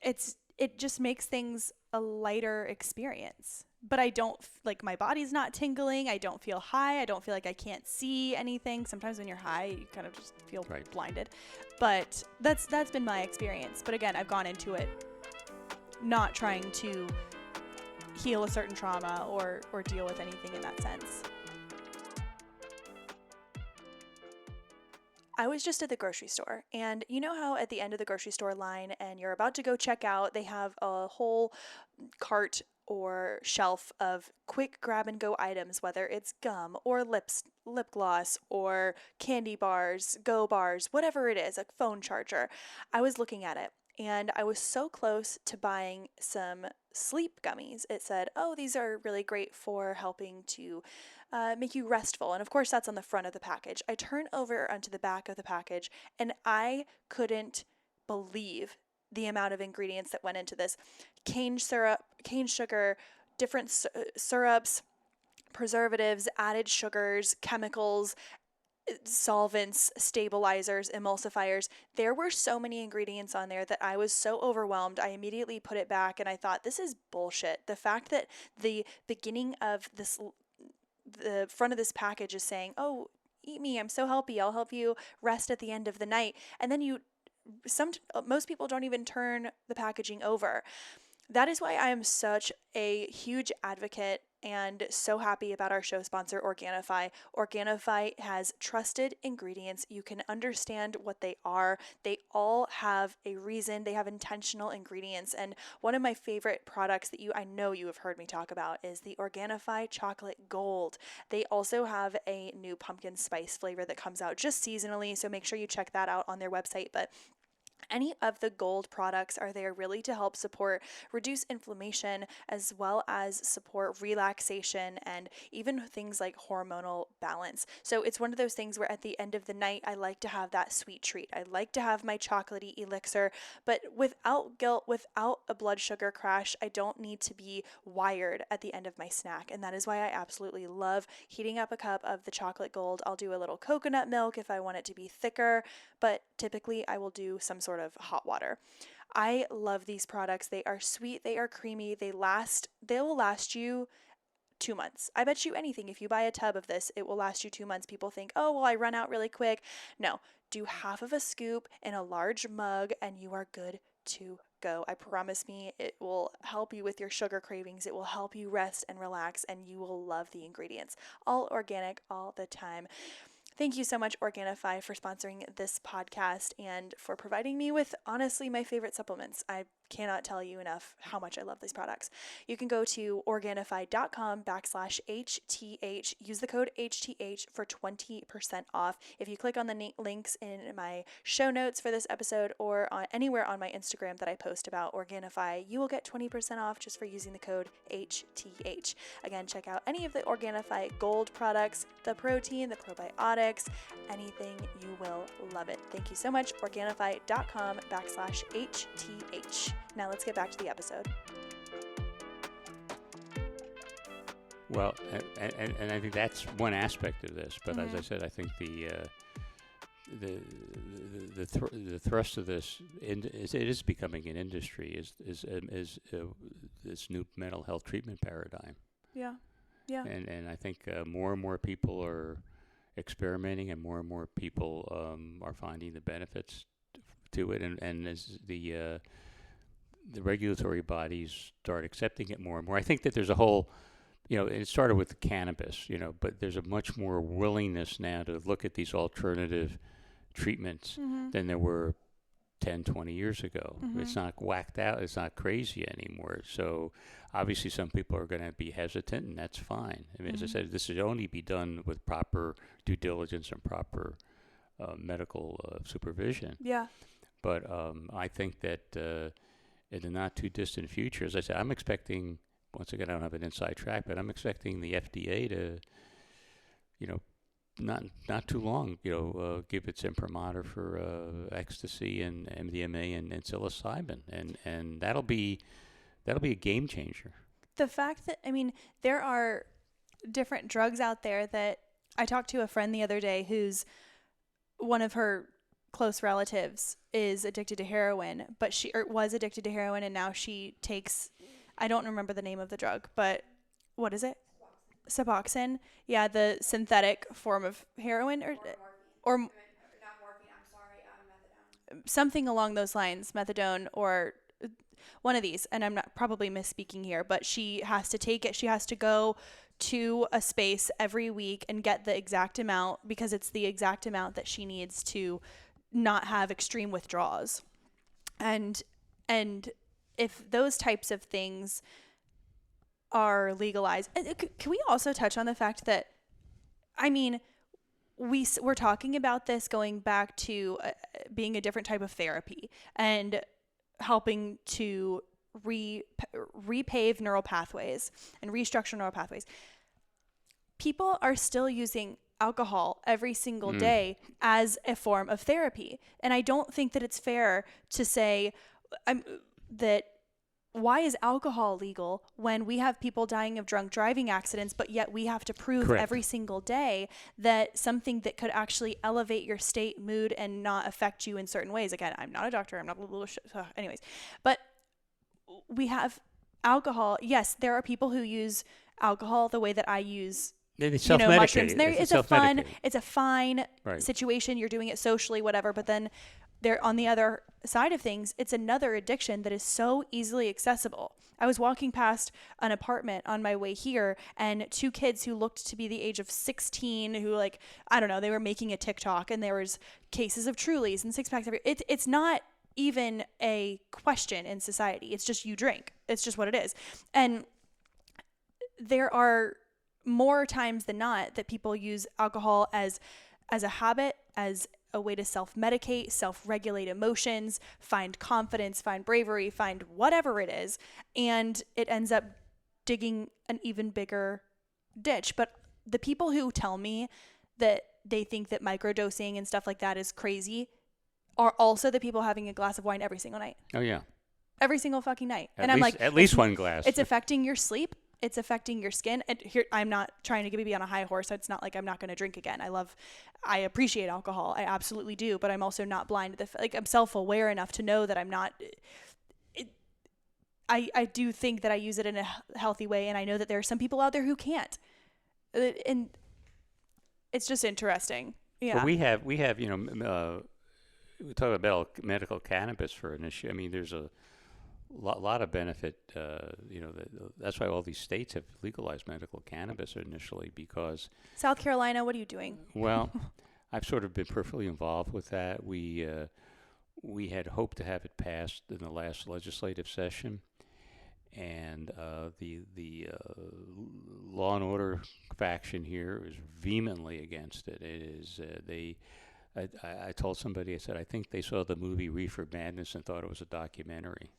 it just makes things a lighter experience. But I don't, like, my body's not tingling. I don't feel high. I don't feel like I can't see anything. Sometimes when you're high, you kind of just feel Right. blinded. But that's been my experience. But again, I've gone into it not trying to heal a certain trauma or deal with anything in that sense. I was just at the grocery store, and you know how at the end of the grocery store line and you're about to go check out, they have a whole cart or shelf of quick grab and go items, whether it's gum or lip gloss or candy bars, go bars, whatever it is, a phone charger. I was looking at it, and I was so close to buying some sleep gummies. It said, oh, these are really great for helping to make you restful. And of course, that's on the front of the package. I turn over onto the back of the package, and I couldn't believe the amount of ingredients that went into this. Cane syrup, cane sugar, different syrups, preservatives, added sugars, chemicals, solvents, stabilizers, emulsifiers. There were so many ingredients on there that I was so overwhelmed. I immediately put it back, and I thought, this is bullshit. The fact that the beginning of the front of this package is saying, oh, eat me, I'm so healthy, I'll help you rest at the end of the night. And then most people don't even turn the packaging over. That is why I am such a huge advocate and so happy about our show sponsor, Organifi. Organifi has trusted ingredients. You can understand what they are. They all have a reason. They have intentional ingredients. And one of my favorite products that I know you have heard me talk about is the Organifi Chocolate Gold. They also have a new pumpkin spice flavor that comes out just seasonally, so make sure you check that out on their website. But any of the gold products are there really to help reduce inflammation, as well as support relaxation and even things like hormonal balance. So it's one of those things where at the end of the night, I like to have that sweet treat. I like to have my chocolatey elixir, but without guilt, without a blood sugar crash. I don't need to be wired at the end of my snack. And that is why I absolutely love heating up a cup of the chocolate gold. I'll do a little coconut milk if I want it to be thicker, but typically I will do some sort of hot water. I love these products. They are sweet, they are creamy, they will last you 2 months. I bet you anything, if you buy a tub of this, it will last you 2 months. People think, oh, well, I run out really quick. No, do half of a scoop in a large mug and you are good to go. I promise me, it will help you with your sugar cravings. It will help you rest and relax, and you will love the ingredients. All organic, all the time. Thank you so much, Organifi, for sponsoring this podcast and for providing me with, honestly, my favorite supplements. I cannot tell you enough how much I love these products. You can go to Organifi.com/HTH. Use the code HTH for 20% off. If you click on the links in my show notes for this episode or anywhere on my Instagram that I post about Organifi, you will get 20% off just for using the code HTH. Again, check out any of the Organifi Gold products, the protein, the probiotics, anything, you will love it. Thank you so much. Organifi.com/HTH. Now let's get back to the episode. Well, and I think that's one aspect of this. But as I said, I think the the thrust of this it is becoming an industry is this new mental health treatment paradigm. Yeah. Yeah. And I think more and more people are experimenting, and more people are finding the benefits to it, and as the regulatory bodies start accepting it more and more, I think that there's a whole, it started with the cannabis, but there's a much more willingness now to look at these alternative treatments than there were 10, 20 years ago. It's not whacked out. It's not crazy anymore. So obviously some people are going to be hesitant, and that's fine. I mean, as I said, this should only be done with proper due diligence and proper medical supervision. Yeah. But I think that in the not too distant future, as I said, I'm expecting, once again, I don't have an inside track, but I'm expecting the FDA to, not too long, give its imprimatur for ecstasy and MDMA and psilocybin, and that'll be a game changer. The fact that, there are different drugs out there that I talked to a friend the other day who's one of her close relatives is addicted to heroin, but she was addicted to heroin, and now she takes, I don't remember the name of the drug, but what is it? Suboxone. Yeah, the synthetic form of heroin or not morphine, I'm sorry, methadone. Something along those lines, methadone or one of these, and I'm not probably misspeaking here, but she has to take it. She has to go to a space every week and get the exact amount, because it's the exact amount that she needs to not have extreme withdrawals. And if those types of things are legalized, can we also touch on the fact that, we're talking about this going back to being a different type of therapy and helping to repave neural pathways and restructure neural pathways. People are still using alcohol every single day as a form of therapy. And I don't think that it's fair to say that why is alcohol legal when we have people dying of drunk driving accidents, but yet we have to prove Correct. every single day that something that could actually elevate your state, mood, and not affect you in certain ways. Again, I'm not a doctor. I'm not a little anyways, but we have alcohol. Yes, there are people who use alcohol the way that I use mushrooms. It's a fine right. situation. You're doing it socially, whatever. But then there, on the other side of things, it's another addiction that is so easily accessible. I was walking past an apartment on my way here, and two kids who looked to be the age of 16 who, they were making a TikTok, and there was cases of Trulies and six packs. It's not even a question in society. It's just you drink. It's just what it is. And there are more times than not that people use alcohol as a habit, as a way to self-medicate, self-regulate emotions, find confidence, find bravery, find whatever it is, and it ends up digging an even bigger ditch. But the people who tell me that they think that microdosing and stuff like that is crazy are also the people having a glass of wine every single night. Oh, yeah. Every single fucking night. At least one glass. It's affecting your sleep. It's affecting your skin. And here, I'm not trying to be on a high horse. It's not like I'm not going to drink again. I appreciate alcohol. I absolutely do. But I'm also not blind to I'm self-aware enough to know that I'm not. I do think that I use it in a healthy way, and I know that there are some people out there who can't. And it's just interesting. Yeah. But we have we talk about medical cannabis for an issue. There's a lot of benefit. That's why all these states have legalized medical cannabis initially, because South Carolina, what are you doing? Well, I've sort of been perfectly involved with that. We had hoped to have it passed in the last legislative session, and the law and order faction here is vehemently against it. It is I told somebody, I said, I think they saw the movie Reefer Madness and thought it was a documentary.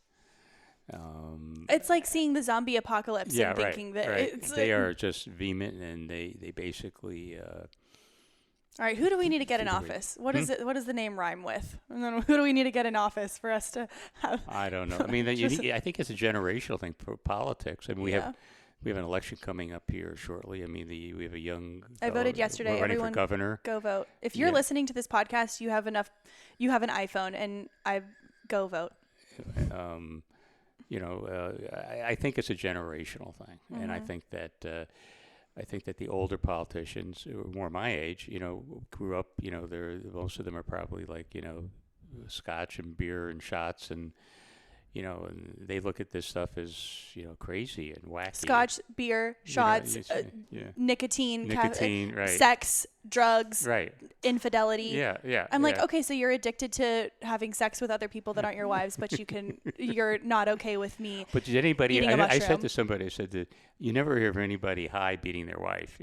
It's like seeing the zombie apocalypse and thinking that it's... They are just vehement, and they basically... all right, who do we need to get in office? What is it? What does the name rhyme with? And then who do we need to get in office for us to have... I don't know. I think it's a generational thing for politics. We have we have an election coming up here shortly. I mean, we have a young. I voted yesterday. We're running Everyone, for governor. go vote. If you're listening to this podcast, you have an iPhone, and go vote. I think it's a generational thing, and I think that the older politicians who are more my age, grew up. Most of them are probably like scotch and beer and shots and. And they look at this stuff as, crazy and wacky. Scotch, beer, shots, nicotine, right. Sex, drugs, right. Infidelity. Yeah. I'm like, okay, so you're addicted to having sex with other people that aren't your wives, but you're not okay with me. But did anybody, eating a mushroom. I said to somebody, I said that you never hear of anybody high beating their wife,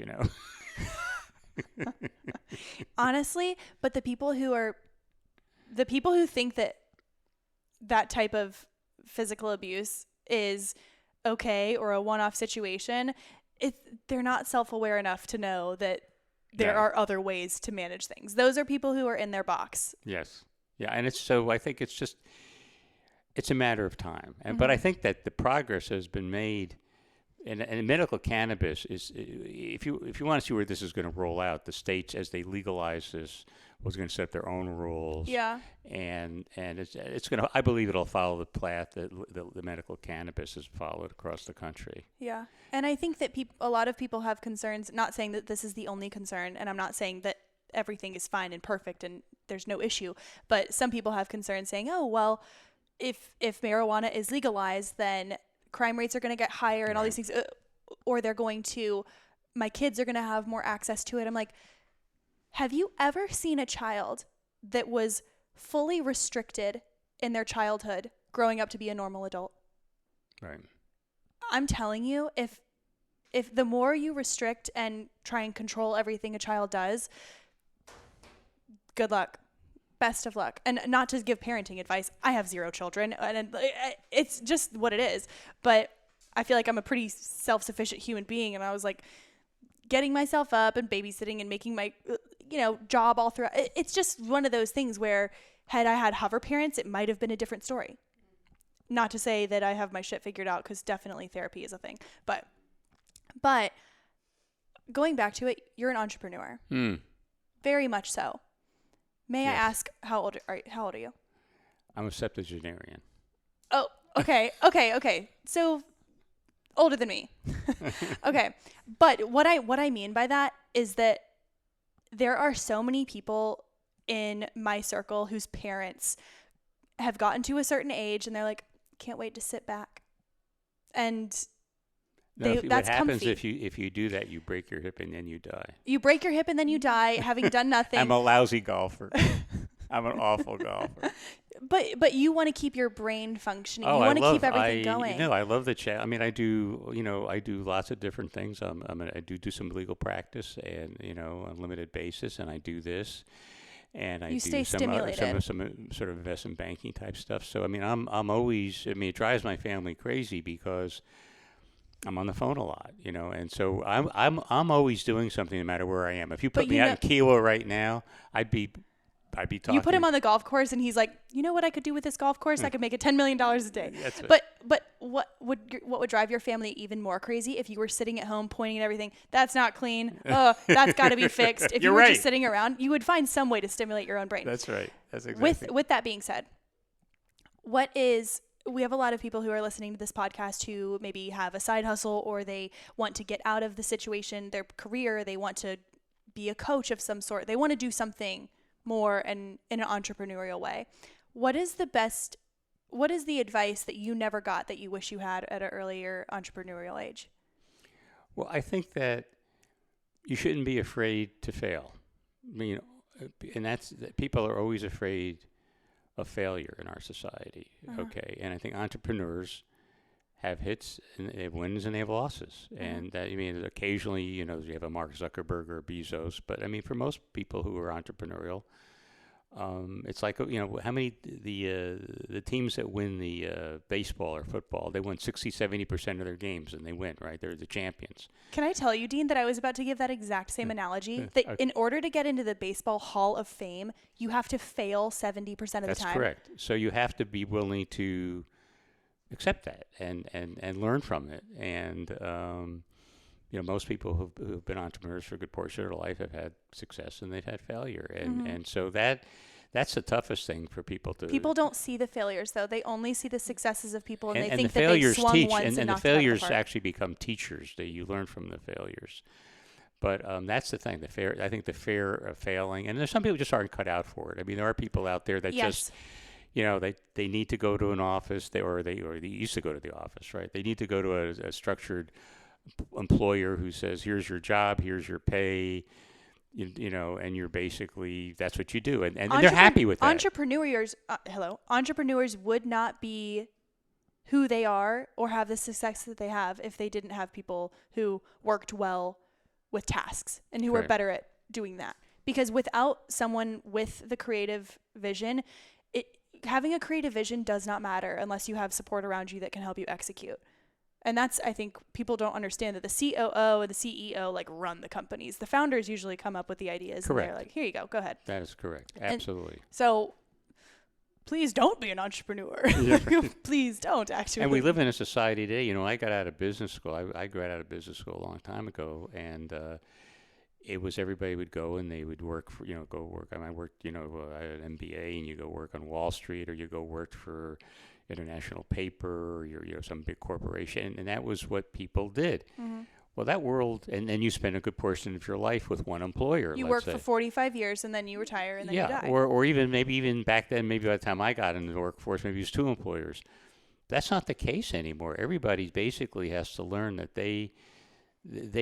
Honestly, but the people who think that type of physical abuse is okay or a one-off situation, they're not self-aware enough to know that there are other ways to manage things. Those are people who are in their box. Yes. Yeah, and I think it's a matter of time. But I think that the progress has been made, and medical cannabis is, if you want to see where this is going to roll out, the states, as they legalize this, was going to set their own rules. Yeah. And it's going to, I believe it'll follow the path that the medical cannabis has followed across the country. Yeah. And I think that a lot of people have concerns, not saying that this is the only concern, and I'm not saying that everything is fine and perfect and there's no issue, but some people have concerns saying, oh, well, if marijuana is legalized, then crime rates are going to get higher and all these things, or my kids are going to have more access to it. I'm like, have you ever seen a child that was fully restricted in their childhood growing up to be a normal adult? Right. I'm telling you, if the more you restrict and try and control everything a child does, good luck. Best of luck. And not to give parenting advice, I have 0 children, and it's just what it is. But I feel like I'm a pretty self-sufficient human being, and I was like getting myself up and babysitting and making my job all throughout. It's just one of those things where had I had hover parents, it might have been a different story. Not to say that I have my shit figured out, because definitely therapy is a thing. But going back to it, you're an entrepreneur. Very much so. May I ask, how old are you? I'm a septuagenarian. Oh, okay. So older than me. Okay. But what I mean by that is that there are so many people in my circle whose parents have gotten to a certain age and they're like, can't wait to sit back. And that's what happens comfy. if you do that, you break your hip and then you die. You break your hip and then you die, having done nothing. I'm a lousy golfer. I'm an awful golfer. But you want to keep your brain functioning. Oh, you want to keep everything going. I love the chat. I mean, I do lots of different things. I do some legal practice and, on a limited basis, and I do this. And I do stay some stimulated. some sort of investment banking type stuff. So, I mean, I'm always, it drives my family crazy because I'm on the phone a lot, and so I'm always doing something no matter where I am. If you put me out in Kiowa right now, I'd be talking. You put him on the golf course and he's like, you know what I could do with this golf course? I could make it $10 million a day. That's it. But what would drive your family even more crazy if you were sitting at home pointing at everything? That's not clean. Oh, that's got to be fixed. If you were just sitting around, you would find some way to stimulate your own brain. That's right. That's exactly. With that being said, we have a lot of people who are listening to this podcast who maybe have a side hustle, or they want to get out of the situation, their career. They want to be a coach of some sort. They want to do something more in an entrepreneurial way. What is the advice that you never got that you wish you had at an earlier entrepreneurial age? Well, I think that you shouldn't be afraid to fail. I mean, and people are always afraid of failure in our society. Okay. And I think entrepreneurs have hits and they have wins and they have losses. And that, occasionally, you have a Mark Zuckerberg or Bezos, but I mean, for most people who are entrepreneurial, it's like, how many, the teams that win the baseball or football, they win 60-70% of their games and they win, right? They're the champions. Can I tell you, Dean, that I was about to give that exact same analogy, that in order to get into the Baseball Hall of Fame, you have to fail 70% of the time. That's correct. So you have to be willing to accept that and learn from it. And most people who've been entrepreneurs for a good portion of their life have had success and they've had failure, and so that's the toughest thing for people to. People don't see the failures, though. They only see the successes of people, and they and think the that they failures swung teach, once and the knocked it out of the failures park. actually become teachers. That you learn from the failures. But that's the thing. I think the fear of failing, and there's some people just aren't cut out for it. I mean, there are people out there that just, they need to go to an office. They used to go to the office, right? They need to go to a structured employer who says, "Here's your job, here's your pay," and you're basically, that's what you do, and they're happy with that. Entrepreneurs would not be who they are or have the success that they have if they didn't have people who worked well with tasks and who were better at doing that. Because without someone with the creative vision, having a creative vision does not matter unless you have support around you that can help you execute. And that's, I think, people don't understand that the COO and the CEO run the companies. The founders usually come up with the ideas. Correct. And they're like, here you go ahead. That is correct. Absolutely. And so please don't be an entrepreneur. Please don't, actually. And we live in a society today. I got out of business school. I got out of business school a long time ago, and it was everybody would go and they would work for, go work. I worked, I had an MBA, and you go work on Wall Street, or you go work for international paper, or some big corporation, and that was what people did. Mm-hmm. Well, that world, and then you spend a good portion of your life with one employer. You work for 45 years, and then you retire, and then you die. or even back then, maybe by the time I got into the workforce, maybe it was 2 employers. That's not the case anymore. Everybody basically has to learn that they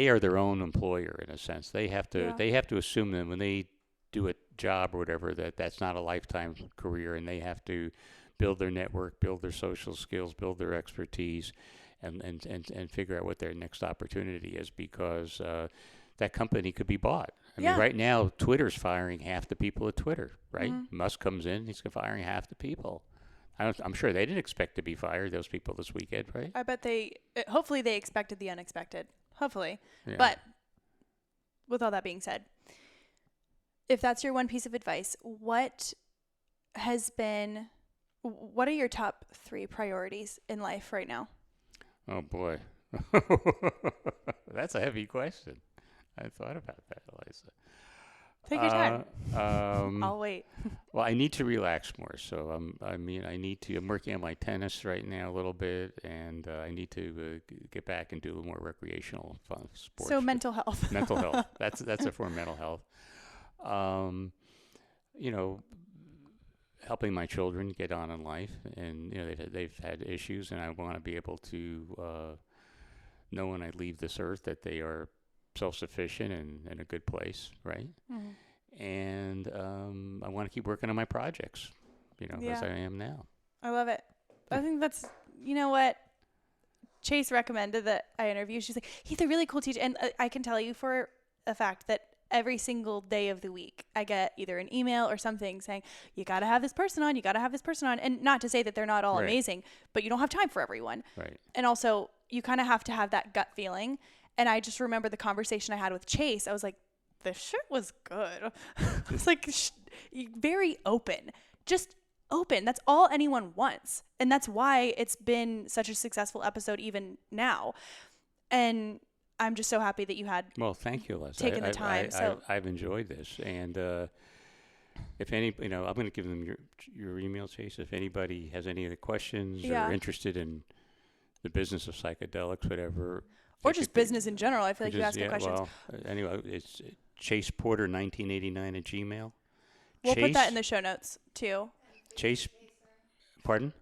are their own employer in a sense. They have to assume that when they do a job or whatever, that's not a lifetime career, and they have to build their network, build their social skills, build their expertise, and figure out what their next opportunity is, because that company could be bought. I mean, right now, Twitter's firing half the people at Twitter, right? Mm-hmm. Musk comes in, he's firing half the people. I'm sure they didn't expect to be fired, those people, this weekend, right? I bet hopefully they expected the unexpected. Hopefully. Yeah. But with all that being said, if that's your one piece of advice, what are your top 3 priorities in life right now? Oh, boy. That's a heavy question. I thought about that, Eliza. Take your time. I'll wait. Well, I need to relax more. So, I'm working on my tennis right now a little bit, and I need to get back and do a little more recreational fun sports. So mental health. Mental health. That's a form of mental health. Helping my children get on in life, and they've had issues, and I want to be able to know when I leave this earth that they are self-sufficient and in a good place, right? Mm-hmm. And I want to keep working on my projects, as I am now. I love it. I think that's, what Chase recommended that I interview. She's like, he's a really cool teacher, and I can tell you for a fact that every single day of the week, I get either an email or something saying, you got to have this person on, you got to have this person on. And not to say that they're not all amazing, but you don't have time for everyone. Right. And also, you kind of have to have that gut feeling. And I just remember the conversation I had with Chase. I was like, the shit was good. It's like very open. Just open. That's all anyone wants. And that's why it's been such a successful episode even now. And I'm just so happy that you had. Well, thank you, Leslie. Taken the time. I've enjoyed this, and if any, I'm going to give them your email, Chase. If anybody has any other questions or interested in the business of psychedelics, whatever, or just business in general, I feel like you ask the questions. Well, anyway, it's chaseporter1989@gmail. We'll put that in the show notes too. Chase, pardon?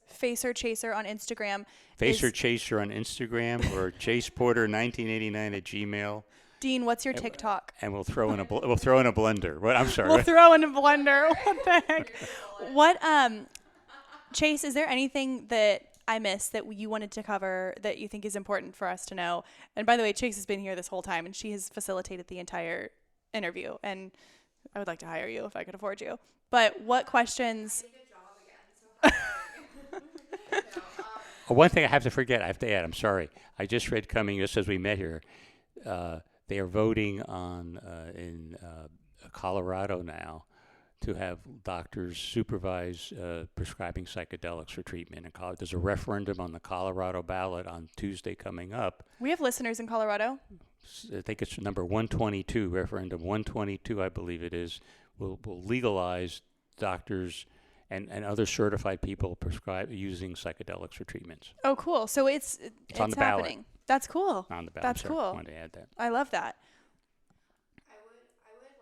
Facer Chaser on Instagram. Facer Chaser on Instagram, or chaseporter1989@gmail. Dean, what's your TikTok? And we'll throw in a blender. What? I'm sorry. We'll throw in a blender. What the heck? What? Chase, is there anything that I missed that you wanted to cover that you think is important for us to know? And by the way, Chase has been here this whole time, and she has facilitated the entire interview. And I would like to hire you if I could afford you. But what questions? One thing I have to add, I'm sorry. I just read coming, just as we met here, they are voting on in Colorado now to have doctors supervise prescribing psychedelics for treatment in Colorado. There's a referendum on the Colorado ballot on Tuesday coming up. We have listeners in Colorado. I think it's number 122, referendum 122, I believe it is, will legalize doctors and other certified people prescribe using psychedelics for treatments. Oh, cool. So it's on the happening. ballot. That's cool. On the ballot. That's Sorry, cool. I wanted to add that. I love that. I would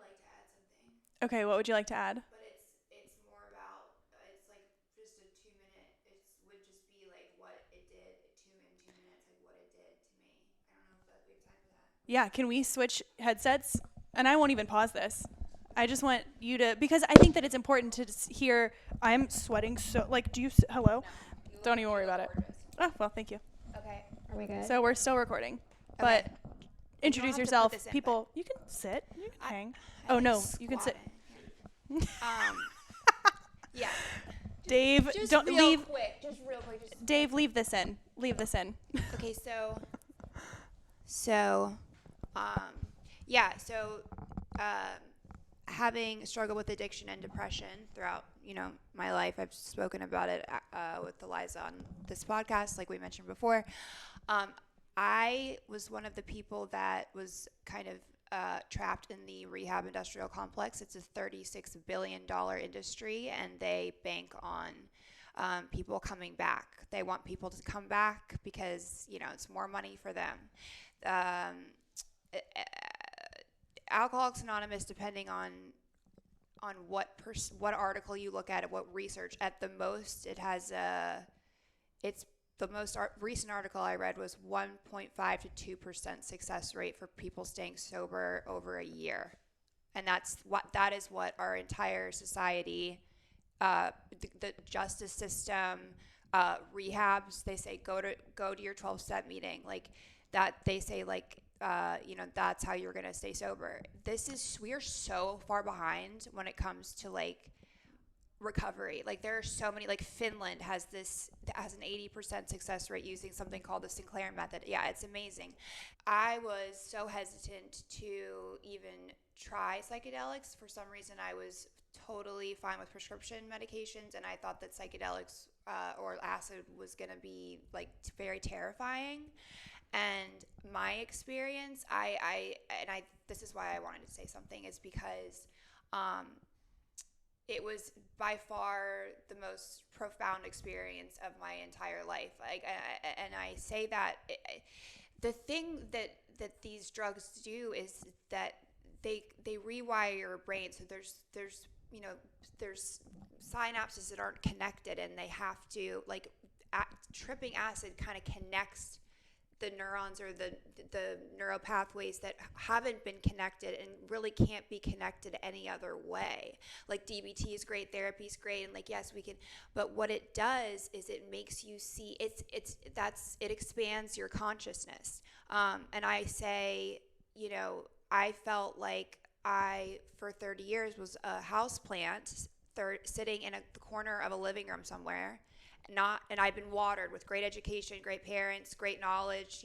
like to add something. Okay, what would you like to add? But it's more about it's like just a 2 minute. It would just be like what it did. 2 minutes, like what it did to me. I don't know if we have time for that. Yeah, can we switch headsets? And I won't even pause this. I just want you to, because I think that it's important to hear. I'm sweating so, like, hello? No, Don't even worry about it. Oh, well, thank you. Okay, are we good? So we're still recording. Okay. But introduce have to put yourself. this in, People, you can sit. You can hang. I Oh, like no, you can sit. squatting. Yeah. Dave, Just don't real leave. quick. Just real quick. Just Dave, leave this in. Leave this in. Okay, so, yeah, so, having struggled with addiction and depression throughout, my life, I've spoken about it, with Eliza on this podcast, like we mentioned before. I was one of the people that was kind of, trapped in the rehab industrial complex. It's a $36 billion industry, and they bank on people coming back. They want people to come back because, it's more money for them. Alcoholics Anonymous, depending on what article you look at, what research, at the most, it has it's the most recent article I read was 1.5 to 2% success rate for people staying sober over a year, and that is what our entire society, the justice system, rehabs. They say go to your 12-step meeting, like that. They say that's how you're gonna stay sober. We are so far behind when it comes to recovery. Like there are so many, like Finland has an 80% success rate using something called the Sinclair method. Yeah, it's amazing. I was so hesitant to even try psychedelics. For some reason, I was totally fine with prescription medications, and I thought that psychedelics or acid was going to be very terrifying. And my experience, this is why I wanted to say something, is because it was by far the most profound experience of my entire life. And I say that the thing that these drugs do is that they rewire your brain. So there's synapses that aren't connected, and they have to tripping acid kind of connects the neurons or the neural pathways that haven't been connected and really can't be connected any other way. Like DBT is great, therapy is great, and yes, we can, but what it does is it makes you see, it expands your consciousness. And I say, I felt like I, for 30 years, was a houseplant sitting in the corner of a living room somewhere. And I've been watered with great education, great parents, great knowledge,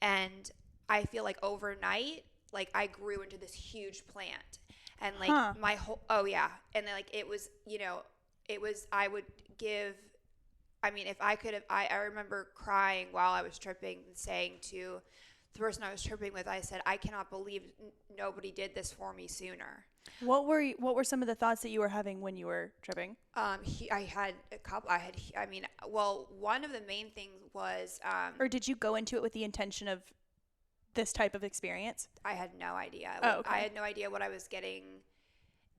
and I feel like overnight, I grew into this huge plant, and my whole, and it was, I would give, if I could have, I remember crying while I was tripping and saying to the person I was tripping with, I said, I cannot believe nobody did this for me sooner. What were some of the thoughts that you were having when you were tripping? I had a couple. One of the main things was. Or did you go into it with the intention of this type of experience? I had no idea. Oh, okay. I had no idea what I was getting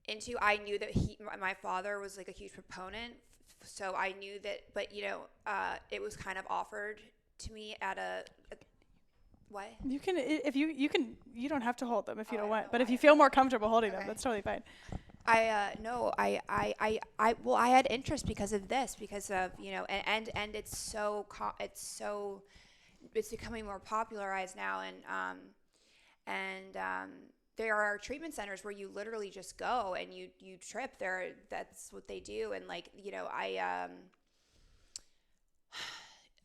into. I knew that my father was a huge proponent, so I knew that. But it was kind of offered to me at a what? You can, if you can, you don't have to hold them if you don't want, but if you feel more comfortable holding them, that's totally fine. I had interest because of this, because of, and it's becoming more popularized now. And there are treatment centers where you literally just go and you trip there. That's what they do. And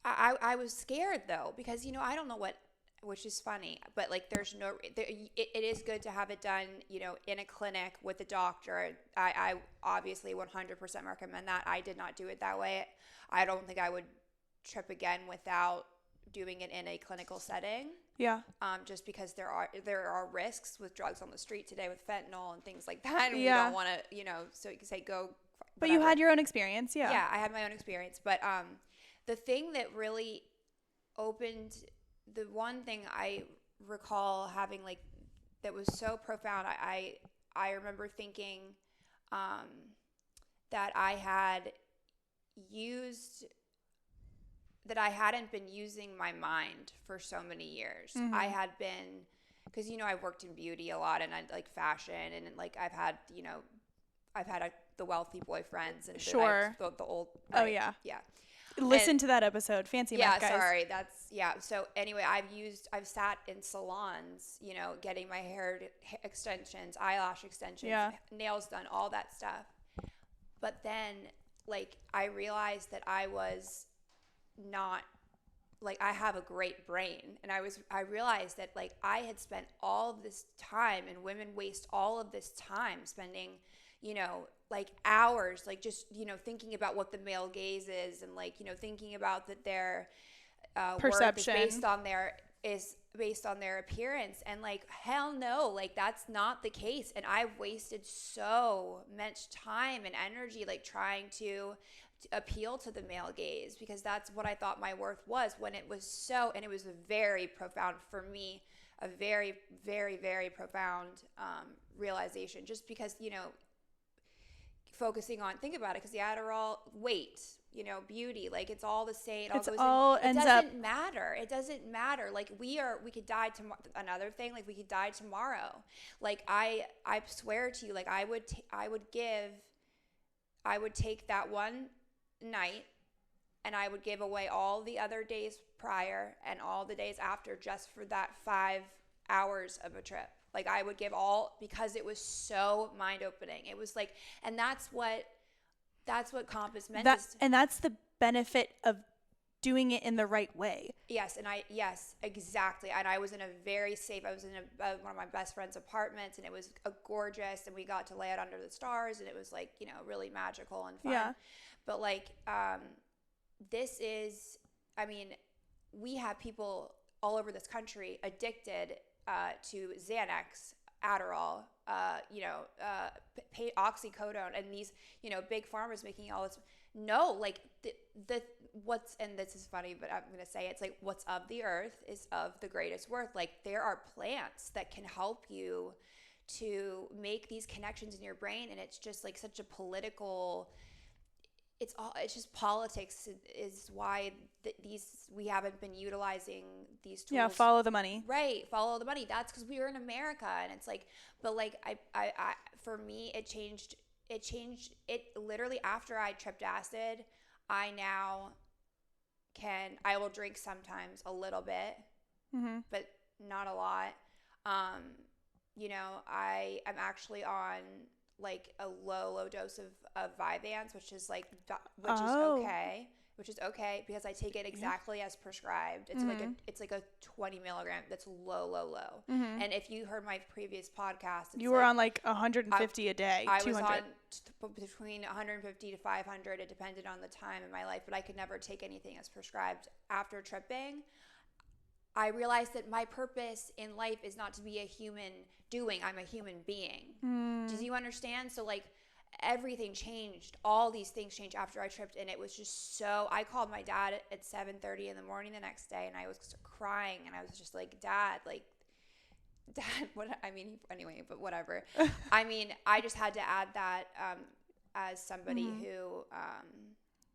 I was scared though, because, I don't know what which is funny, but like there's no, it is good to have it done, you know, in a clinic with a doctor. I obviously 100% recommend that. I did not do it that way. I don't think I would trip again without doing it in a clinical setting. Yeah. Just because there are risks with drugs on the street today with fentanyl and things like that. And we don't want to, you know, so you can say go. But you had your own experience. Yeah. Yeah, I had my own experience. But the thing that really opened, the one thing I recall having like that was so profound, I remember thinking that I had used, that I hadn't been using my mind for so many years. I had been, because, you know, I worked in beauty a lot and I like fashion and like I've had, you know, the wealthy boyfriends and the old. Right? Oh yeah. Yeah. Listen to that episode. Fancy math, guys. Yeah, sorry. So anyway, I've sat in salons, you know, getting my hair extensions, eyelash extensions, nails done, all that stuff. But then like I realized that I was not, like, I have a great brain, and I realized that like I had spent all of this time, and women waste all of this time spending, you know, like hours, like just, you know, thinking about what the male gaze is, and like, you know, thinking about that their perception worth is based on their appearance, and like hell no, like that's not the case. And I've wasted so much time and energy like trying to appeal to the male gaze, because that's what I thought my worth was, when it was so, and it was a very profound, for me, a very, very, very profound realization, just because, you know, focusing on, think about it, because the Adderall, weight, you know, beauty, like it's all the same. It doesn't matter. It doesn't matter. Like we could die tomorrow. Another thing, like we could die tomorrow. Like I swear to you, like I would take that one night and I would give away all the other days prior and all the days after just for that 5 hours of a trip. Like I would give all, because it was so mind-opening. It was like, and that's what Compass meant. And that's the benefit of doing it in the right way. Yes, exactly. And I was in one of my best friend's apartments, and it was gorgeous, and we got to lay out under the stars, and it was like, you know, really magical and fun. Yeah. But like, this is, I mean, we have people all over this country addicted to Xanax, Adderall, oxycodone, and these, you know, big pharma's making all this. No, like and this is funny, but I'm going to say it's like, what's of the earth is of the greatest worth. Like there are plants that can help you to make these connections in your brain. And it's just like such a political, it's just politics is why we haven't been utilizing these tools. Yeah, follow the money. Right, follow the money. That's because we were in America, and it's like, but like I for me, it changed it literally after I tripped acid. I will drink sometimes a little bit, but not a lot. You know, I'm actually on like a low dose of Vyvanse, which is okay because I take it exactly as prescribed. It's like a 20 milligram. That's low. And if you heard my previous podcast, you were on like 150 a day. I was on between 150 to 500. It depended on the time in my life, but I could never take anything as prescribed. After tripping, I realized that my purpose in life is not to be a human doing. I'm a human being. Do you understand? So like everything changed. All these things changed after I tripped, and it was just so. I called my dad at 7:30 in the morning the next day, and I was crying, and I was just like, Dad, what? I mean, anyway, but whatever. I mean, I just had to add that as somebody who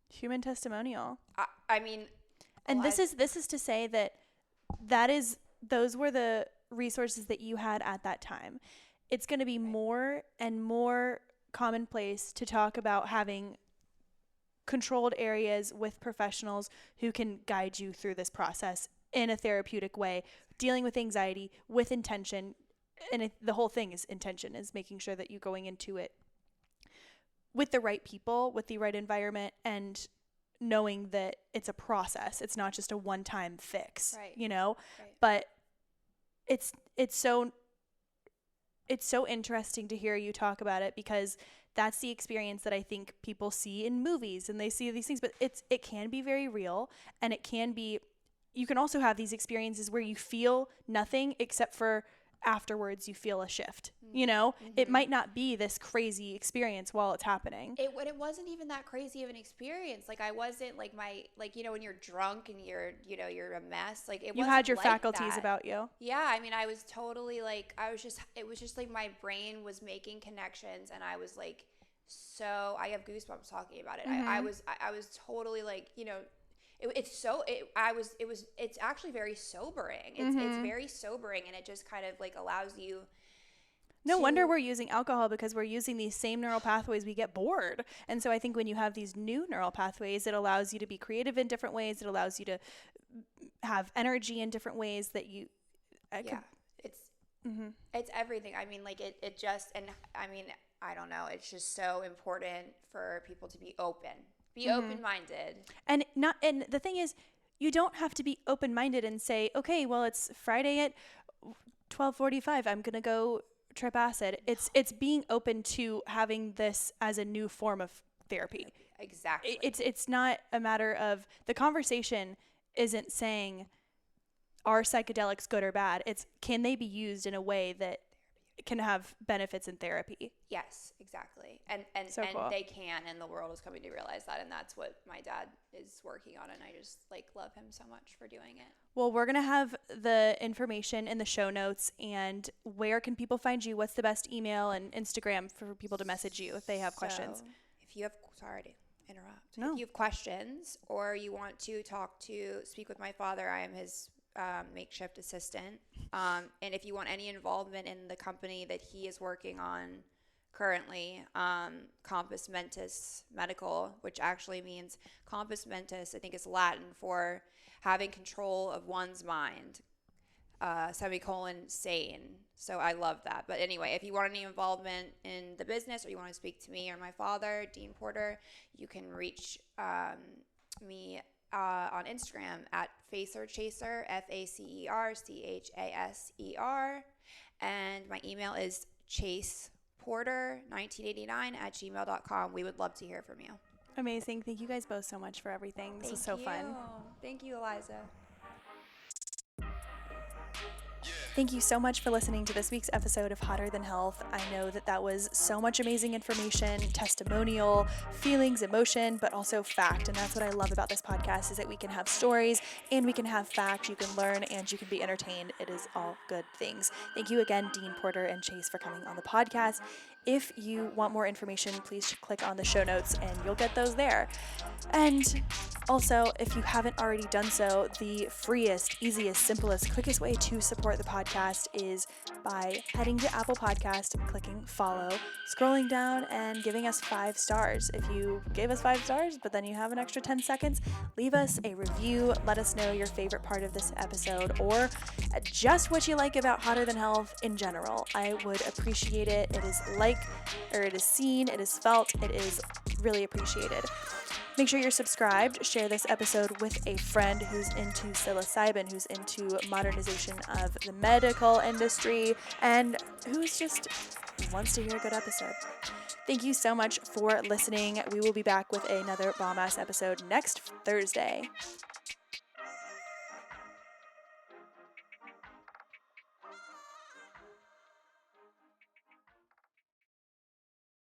human testimonial. I mean, and this is to say those were the resources that you had at that time. It's going to be more and more commonplace to talk about having controlled areas with professionals who can guide you through this process in a therapeutic way, dealing with anxiety with intention. And the whole thing is intention, is making sure that you're going into it with the right people, with the right environment, and knowing that it's a process. It's not just a one-time fix, right. you know, right. But it's so interesting to hear you talk about it, because that's the experience that I think people see in movies, and they see these things, but it can be very real, and you can also have these experiences where you feel nothing except for afterwards you feel a shift. It might not be this crazy experience while it's happening. It wasn't even that crazy of an experience. Like, I wasn't like when you're drunk and you're a mess. Like, you had your faculties about you. Yeah, I mean, I was totally it was just like my brain was making connections, and I was like, so I have goosebumps talking about it. I was totally like, it's actually very sobering. It's very sobering, and it just kind of like allows you. No wonder we're using alcohol, because we're using these same neural pathways. We get bored. And so I think when you have these new neural pathways, it allows you to be creative in different ways. It allows you to have energy in different ways that you. It's everything. I mean, like it just, and I mean, I don't know. It's just so important for people to be open-minded. And the thing is, you don't have to be open-minded and say, okay, well, it's Friday at 12:45. I'm going to go trip acid. It's being open to having this as a new form of therapy. Exactly. It's not a matter of, the conversation isn't saying, are psychedelics good or bad? It's, can they be used in a way that can have benefits in therapy? Yes, exactly. And cool. They can, and the world is coming to realize that, and that's what my dad is working on, and I just love him so much for doing it. Well, we're going to have the information in the show notes. And where can people find you? What's the best email and Instagram for people to message you if they have questions? If you have, sorry to interrupt. No. If you have questions, or you want to speak with my father, I am his makeshift assistant. And if you want any involvement in the company that he is working on currently, Compus Mentis Medical, which actually means Compus Mentis, I think is Latin for having control of one's mind, sane. So I love that. But anyway, if you want any involvement in the business, or you want to speak to me or my father, Dean Porter, you can reach me on Instagram at FacerChaser, FacerChaser, and my email is chaseporter1989@gmail.com. We would love to hear from you. Amazing. Thank you guys both so much for everything. This was so fun. Thank you, Eliza. Thank you so much for listening to this week's episode of Hotter Than Health. I know that was so much amazing information, testimonial, feelings, emotion, but also fact. And that's what I love about this podcast, is that we can have stories and we can have facts. You can learn and you can be entertained. It is all good things. Thank you again, Dean Porter and Chase, for coming on the podcast. If you want more information, please click on the show notes and you'll get those there. And also, if you haven't already done so, the freest, easiest, simplest, quickest way to support the podcast is by heading to Apple Podcast, clicking follow, scrolling down, and giving us 5 stars. If you gave us 5 stars, but then you have an extra 10 seconds, leave us a review. Let us know your favorite part of this episode, or just what you like about Hotter Than Health in general. I would appreciate it. It is it is seen, it is felt, it is really appreciated. Make sure you're subscribed. Share this episode with a friend who's into psilocybin, who's into modernization of the medical industry, and who's just wants to hear a good episode. Thank you so much for listening. We will be back with another bomb-ass episode next Thursday.